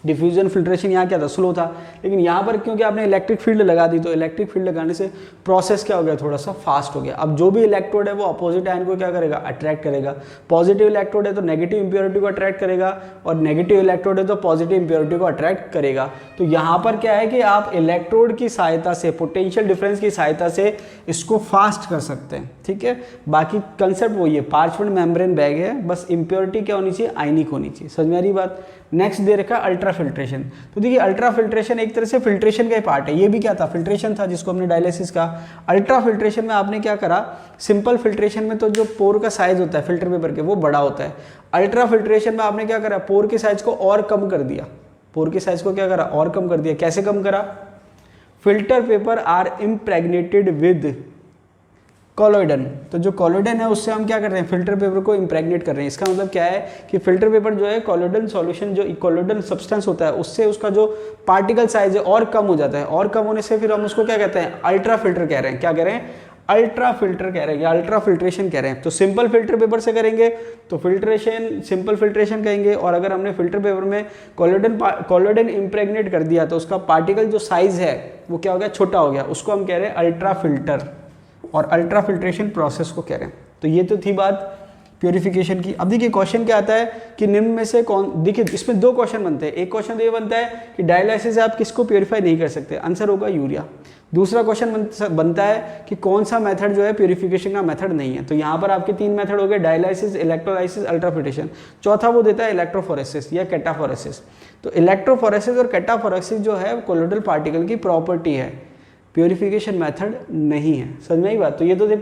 S1: डिफ्यूजन फिल्ट्रेशन यहाँ क्या था, स्लो था, लेकिन यहाँ पर क्योंकि आपने इलेक्ट्रिक फील्ड लगा दी तो इलेक्ट्रिक फील्ड लगाने से प्रोसेस क्या हो गया, थोड़ा सा फास्ट हो गया। अब जो भी इलेक्ट्रोड है वो अपोजिट आयन को क्या करेगा, अट्रैक्ट करेगा। पॉजिटिव इलेक्ट्रोड है तो नेगेटिव इंप्योरिटी को अट्रैक्ट करेगा, और नेगेटिव इलेक्ट्रोड है तो पॉजिटिव इंप्योरिटी को अट्रैक्ट करेगा। तो यहाँ पर क्या है कि आप इलेक्ट्रोड की सहायता से, पोटेंशियल डिफरेंस की सहायता से इसको फास्ट कर सकते हैं, ठीक है। बाकी कंसेप्ट वही है, पार्चमेंट मेम्ब्रेन बैग है, बस इंप्योरिटी क्या होनी चाहिए, आयनिक होनी चाहिए। समझ में आ रही बात। नेक्स्ट दे रखा अल्ट्रा फिल्ट्रेशन। तो देखिए अल्ट्रा फिल्ट्रेशन एक तरह से फिल्ट्रेशन का ही पार्ट है, ये भी क्या था, फिल्ट्रेशन था, जिसको हमने डायलिसिस कहा। अल्ट्रा फिल्ट्रेशन में आपने क्या करा, सिंपल फिल्ट्रेशन में तो जो पोर का साइज होता है फिल्टर पेपर के वो बड़ा होता है। अल्ट्रा फिल्ट्रेशन में आपने क्या करा, पोर के साइज को और कम कर दिया। पोर के साइज को क्या करा, और कम कर दिया। कैसे कम करा, filter paper are impregnated with collodion. तो जो कॉलोइडन है उससे हम क्या कर रहे हैं, फिल्टर पेपर को इम्प्रेग्नेट कर रहे हैं। इसका मतलब क्या है कि फिल्टर पेपर जो है कॉलोइडन सॉल्यूशन, जो कॉलोइडन सब्सटेंस होता है उससे उसका जो पार्टिकल साइज है और कम हो जाता है, और कम होने से फिर हम उसको क्या कहते हैं, अल्ट्रा फिल्टर कह रहे हैं। क्या कह रहे हैं, अल्ट्रा फिल्टर कह रहे हैं, या अल्ट्रा फिल्ट्रेशन कह रहे हैं। तो सिंपल फिल्टर पेपर से करेंगे तो फिल्ट्रेशन, सिंपल फिल्ट्रेशन कहेंगे, और अगर हमने फिल्टर पेपर में कॉलोइडन इम्प्रेग्नेट कर दिया तो उसका पार्टिकल जो साइज है वो क्या हो गया, छोटा हो गया, उसको हम कह रहे हैं अल्ट्रा फिल्टर, और अल्ट्रा फिल्ट्रेशन प्रोसेस को कह रहे हैं। तो ये तो थी बात प्योरिफिकेशन की। अब देखिए क्वेश्चन क्या आता है कि निम्न में से कौन, देखिए इसमें दो क्वेश्चन बनते हैं। एक क्वेश्चन तो ये बनता है कि डायलिसिस से आप किसको प्योरीफाई नहीं कर सकते, आंसर होगा यूरिया। दूसरा क्वेश्चन बनता है कि कौन सा मेथड जो है प्योरिफिकेशन का मेथड नहीं है। तो यहाँ पर आपके तीन मेथड हो गए, डायलिसिस, इलेक्ट्रोलाइसिस, अल्ट्राफिल्ट्रेशन। चौथा वो देता है इलेक्ट्रोफोरेसिस या कैटाफोरेसिस। तो इलेक्ट्रोफोरेसिस और कैटाफोरेसिस जो है कोलोइडल पार्टिकल की प्रॉपर्टी है, प्योरिफिकेशन मेथड नहीं है। समझ में आई बात। तो ये तो थे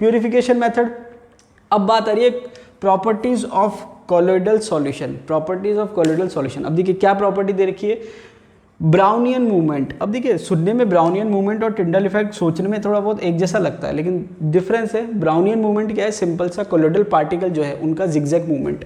S1: प्योरिफिकेशन मेथड। अब बात आ रही है properties of colloidal solution. Properties of colloidal solution, अब देखिए क्या प्रॉपर्टी दे रखी है, ब्राउनियन मूवमेंट। अब देखिए सुनने में ब्राउनियन मूवमेंट और टिंडल इफेक्ट सोचने में थोड़ा बहुत एक जैसा लगता है, लेकिन डिफरेंस है। ब्राउनियन मूवमेंट क्या है, सिंपल सा कोलोइडल पार्टिकल जो है उनका जिगजैग मूवमेंट।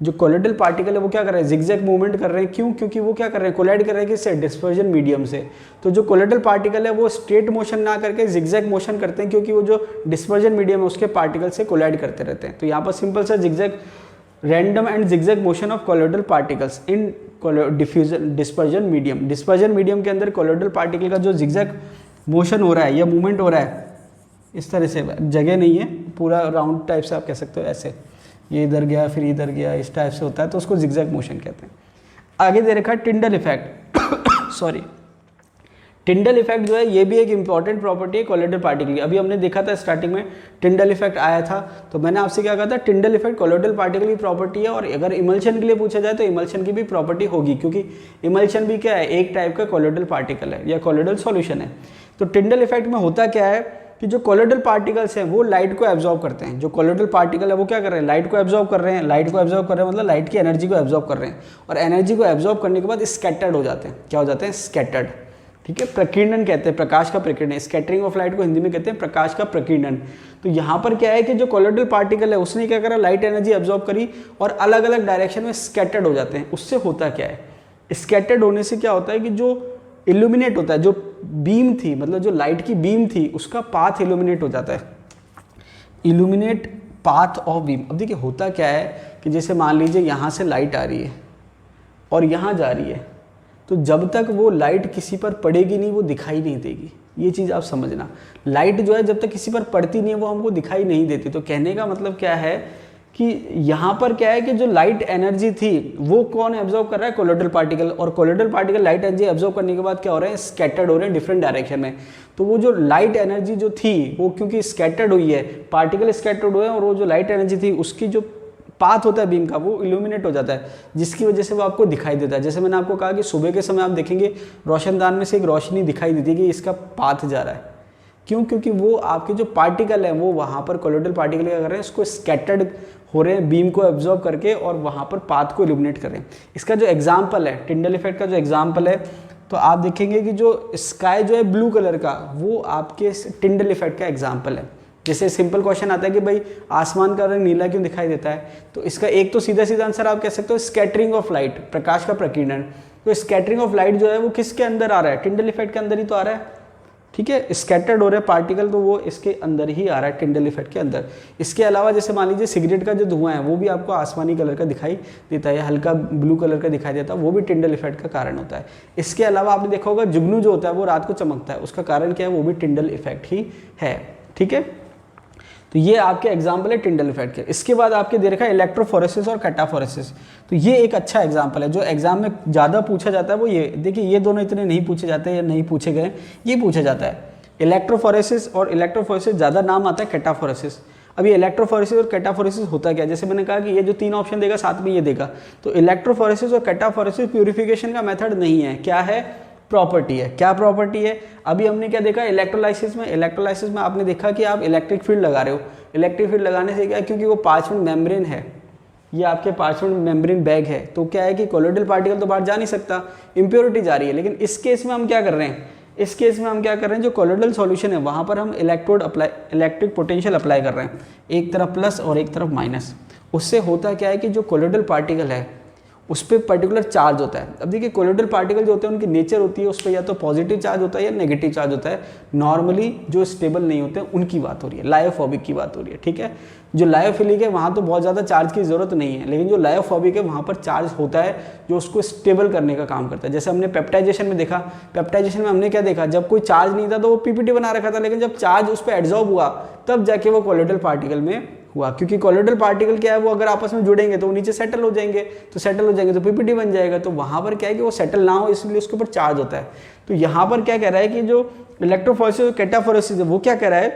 S1: जो कोलोइडल पार्टिकल है वो क्या कर रहे हैं, जिगजैग मूवमेंट कर रहे हैं। क्यों, क्योंकि वो क्या कर रहे हैं, कोलाइड कर रहे हैं किससे, डिस्पर्जन मीडियम से। तो जो कोलोइडल पार्टिकल है वो स्ट्रेट मोशन ना करके जिगजैग मोशन करते हैं, क्योंकि वो जो डिस्पर्जन मीडियम है उसके पार्टिकल से कोलाइड करते रहते हैं। तो यहाँ पर सिंपल सा zigzag, random and zigzag motion of colloidal particles in diffusion dispersion medium. Dispersion medium के अंदर कोलोइडल पार्टिकल का जो जिगजैग मोशन हो रहा है या मूवमेंट हो रहा है, इस तरह से, जगह नहीं है, पूरा राउंड टाइप से आप कह सकते हो, ऐसे ये इधर गया फिर इधर गया, इस टाइप से होता है, तो उसको जिगजैग मोशन कहते हैं। आगे दे रखा है Tyndall effect sorry, Tyndall effect जो है ये भी एक इंपॉर्टेंट प्रॉपर्टी है कोलोइडल पार्टिकल की। अभी हमने देखा था स्टार्टिंग में टिंडल इफेक्ट आया था, तो मैंने आपसे क्या कहा था, टिंडल इफेक्ट कोलोइडल पार्टिकल की प्रॉपर्टी है। और अगर इमल्शन के लिए पूछा जाए तो इमल्शन की भी प्रॉपर्टी होगी, क्योंकि इमल्शन भी क्या है, एक टाइप का कोलोइडल पार्टिकल है या कोलोइडल सॉल्यूशन है। तो टिंडल इफेक्ट में होता क्या है कि जो कोलोइडल पार्टिकल्स हैं वो लाइट को एब्जॉर्ब करते हैं। जो कोलोइडल पार्टिकल है वो क्या कर रहे हैं, लाइट को एब्जॉर्ब कर रहे हैं। लाइट को एब्जॉर्ब कर रहे हैं मतलब लाइट की एनर्जी को एब्जॉर्ब कर रहे हैं, और एनर्जी को एब्जॉर्ब करने के बाद स्कैटर्ड हो जाते हैं। क्या हो जाते हैं, स्कैटर्ड, ठीक है। प्रकीर्णन कहते हैं, प्रकाश का प्रकीर्णन। स्कैटरिंग ऑफ लाइट को हिंदी में कहते हैं प्रकाश का प्रकीर्णन। तो यहाँ पर क्या है कि जो कोलोइडल पार्टिकल है उसने क्या करा, लाइट एनर्जी एब्जॉर्ब करी और अलग अलग डायरेक्शन में स्कैटर्ड हो जाते हैं। उससे होता क्या है, स्कैटर्ड होने से क्या होता है कि जो इल्यूमिनेट होता है, जो बीम थी, मतलब जो लाइट की बीम थी उसका पाथ इल्यूमिनेट हो जाता है, इल्यूमिनेट पाथ ऑफ बीम। अब देखिए होता क्या है कि जैसे मान लीजिए यहाँ से लाइट आ रही है और यहाँ जा रही है, तो जब तक वो लाइट किसी पर पड़ेगी नहीं वो दिखाई नहीं देगी। ये चीज़ आप समझना, लाइट जो है जब तक किसी पर पड़ती नहीं है वो हमको दिखाई नहीं देती। तो कहने का मतलब क्या है कि यहाँ पर क्या है कि जो लाइट एनर्जी थी वो कौन एब्जॉर्ब कर रहा है, कोलोइडल पार्टिकल। और colloidal particle light energy absorb करने के बाद क्या हो रहे हैं, स्कैटर्ड हो रहे हैं डिफरेंट डायरेक्शन में। तो वो जो लाइट एनर्जी जो थी वो क्योंकि स्कैटर्ड हुई है, पार्टिकल स्कैटर्ड हुए हैं, और वो जो लाइट एनर्जी थी उसकी जो पाथ होता है बीम का वो इल्यूमिनेट हो जाता है, जिसकी वजह से वो आपको दिखाई देता है। जैसे मैंने आपको कहा कि सुबह के समय आप देखेंगे रोशनदान में से एक रोशनी दिखाई देती है कि इसका पाथ जा रहा है। क्यों, क्योंकि वो आपके जो पार्टिकल है वो वहाँ पर कोलोइडल पार्टिकल क्या कर रहे हैं, इसको स्कैटर्ड हो रहे हैं बीम को एब्जॉर्ब करके और वहाँ पर पाथ को इल्यूमिनेट कर रहे हैं। इसका जो एग्जाम्पल है, टिंडल इफेक्ट का जो एग्जाम्पल है, तो आप देखेंगे कि जो स्काई जो है ब्लू कलर का, वो आपके टिंडल इफेक्ट का एग्जाम्पल है। जैसे सिंपल क्वेश्चन आता है कि भाई आसमान का रंग नीला क्यों दिखाई देता है, तो इसका एक तो सीधा सीधा आंसर आप कह सकते हो स्कैटरिंग ऑफ लाइट, प्रकाश का प्रकीर्णन। तो स्कैटरिंग ऑफ लाइट जो है वो किसके अंदर आ रहा है, टिंडल इफेक्ट के अंदर ही तो आ रहा है, ठीक है। स्कैटर्ड हो रहे पार्टिकल तो वो इसके अंदर ही आ रहा है, टिंडल इफेक्ट के अंदर। इसके अलावा जैसे मान लीजिए सिगरेट का जो धुआं है वो भी आपको आसमानी कलर का दिखाई देता है या हल्का ब्लू कलर का दिखाई देता है, वो भी टिंडल इफेक्ट का कारण होता है। इसके अलावा आपने देखा होगा जुगनू जो होता है वो रात को चमकता है, उसका कारण क्या है, वो भी टिंडल इफेक्ट ही है। ठीक है, तो ये आपके एग्जाम्पल है टिंडल इफेक्ट के। इसके बाद आपके दे रखा है इलेक्ट्रोफोरेसिस और कैटाफोरेसिस। तो ये एक अच्छा एग्जाम्पल है जो एग्जाम में ज़्यादा पूछा जाता है। वो ये देखिए, ये दोनों इतने नहीं पूछे जाते या नहीं पूछे गए, ये पूछा जाता है इलेक्ट्रोफोरेसिस और इलेक्ट्रोफोरेसिस ज़्यादा नाम आता है कैटाफोरेसिस। अभी इलेक्ट्रोफोरेसिस और कैटाफोरेसिस होता क्या है, जैसे मैंने कहा कि ये जो 3 ऑप्शन देगा साथ में ये देगा, तो इलेक्ट्रोफोरेसिस और कैटाफोरेसिस प्यूरिफिकेशन का मेथड नहीं है, क्या है, प्रॉपर्टी है। क्या प्रॉपर्टी है, अभी हमने क्या देखा इलेक्ट्रोलाइसिस में। इलेक्ट्रोलाइसिस में आपने देखा कि आप इलेक्ट्रिक फील्ड लगा रहे हो। इलेक्ट्रिक फील्ड लगाने से क्या है, क्योंकि वो पार्चमेंट मेम्ब्रेन है, ये आपके पार्चमेंट मेम्ब्रेन बैग है, तो क्या है कि कोलोइडल पार्टिकल तो बाहर जा नहीं सकता, इम्प्योरिटी जा रही है। लेकिन इस केस में हम क्या कर रहे हैं, इस केस में हम क्या कर रहे हैं, जो कोलोइडल सॉल्यूशन है वहाँ पर हम इलेक्ट्रिक पोटेंशियल अप्लाई कर रहे हैं, एक तरफ प्लस और एक तरफ माइनस। उससे होता क्या है कि जो कोलोइडल पार्टिकल है उस पर पर्टिकुलर चार्ज होता है। अब देखिए कोलोइडल पार्टिकल जो होते हैं उनकी नेचर होती है, उस पर या तो पॉजिटिव चार्ज होता है या नेगेटिव चार्ज होता है। नॉर्मली जो स्टेबल नहीं होते हैं उनकी बात हो रही है, लायोफोबिक की बात हो रही है। ठीक है, जो लायोफिलिक है वहाँ तो बहुत ज़्यादा चार्ज की ज़रूरत नहीं है, लेकिन जो लायोफोबिक है वहाँ पर चार्ज होता है जो उसको स्टेबल करने का काम करता है। जैसे हमने पेप्टाइजेशन में देखा, पेप्टाइजेशन में हमने क्या देखा, जब कोई चार्ज नहीं था तो वो पीपीटी बना रखा था, लेकिन जब चार्ज उस पर एड्जॉर्ब हुआ तब जाके वो कोलोइडल पार्टिकल में हुआ। क्योंकि कोलोइडल पार्टिकल क्या है, वो अगर आपस में जुड़ेंगे तो वो नीचे सेटल हो जाएंगे, तो सेटल हो जाएंगे तो पीपीटी बन जाएगा। तो वहाँ पर क्या है कि वो सेटल ना हो इसलिए उसके ऊपर चार्ज होता है। तो यहाँ पर क्या कह रहा है कि जो इलेक्ट्रोफोरेसिस और कैटाफोरेसिस है वो क्या कह रहा है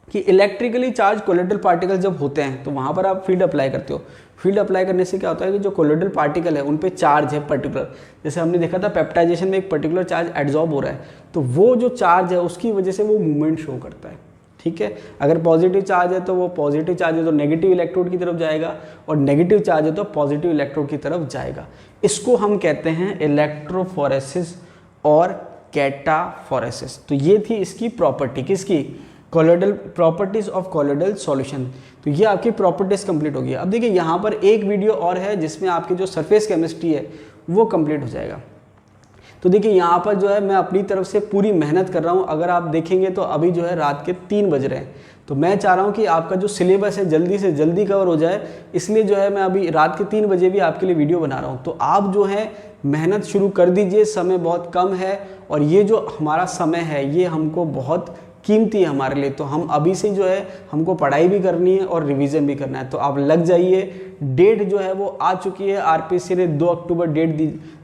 S1: कि इलेक्ट्रिकली चार्ज कोलोइडल पार्टिकल जब होते हैं तो वहाँ पर आप फील्ड अप्लाई करते हो। फील्ड अप्लाई करने से क्या होता है कि जो कोलोइडल पार्टिकल है उन पे चार्ज है पर्टिकुलर, जैसे हमने देखा था पेप्टाइजेशन में एक पर्टिकुलर चार्ज एड्जॉर्ब हो रहा है, तो वो जो चार्ज है उसकी वजह से वो मूवमेंट शो करता है। ठीक है, अगर पॉजिटिव चार्ज है तो वो पॉजिटिव चार्ज है तो नेगेटिव इलेक्ट्रोड की तरफ जाएगा, और नेगेटिव चार्ज है तो पॉजिटिव इलेक्ट्रोड की तरफ जाएगा। इसको हम कहते हैं इलेक्ट्रोफोरेसिस और कैटाफोरेसिस। तो ये थी इसकी प्रॉपर्टी, किसकी, colloidal, properties of colloidal solution. तो ये आपकी प्रॉपर्टीज कंप्लीट हो गई। अब देखिए यहाँ पर एक वीडियो और है जिसमें आपकी जो सरफेस केमिस्ट्री है वो कंप्लीट हो जाएगा। तो देखिए यहाँ पर जो है मैं अपनी तरफ से पूरी मेहनत कर रहा हूँ। अगर आप देखेंगे तो अभी जो है रात के 3 बज रहे हैं, तो मैं चाह रहा हूँ कि आपका जो सिलेबस है जल्दी से जल्दी कवर हो जाए, इसलिए जो है मैं अभी रात के 3 बजे भी आपके लिए वीडियो बना रहा हूँ। तो आप जो है मेहनत शुरू कर दीजिए, समय बहुत कम है और ये जो हमारा समय है ये हमको बहुत कीमती है हमारे लिए। तो हम अभी से जो है हमको पढ़ाई भी करनी है और रिवीजन भी करना है, तो आप लग जाइए। डेट जो है वो आ चुकी है, आरपीएससी ने 2 अक्टूबर डेट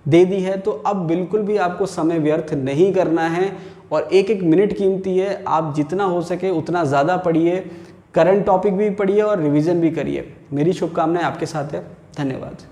S1: दे दी है, तो अब बिल्कुल भी आपको समय व्यर्थ नहीं करना है और एक एक मिनट कीमती है। आप जितना हो सके उतना ज़्यादा पढ़िए, करंट टॉपिक भी पढ़िए और रिवीजन भी करिए। मेरी शुभकामनाएं आपके साथ है। धन्यवाद।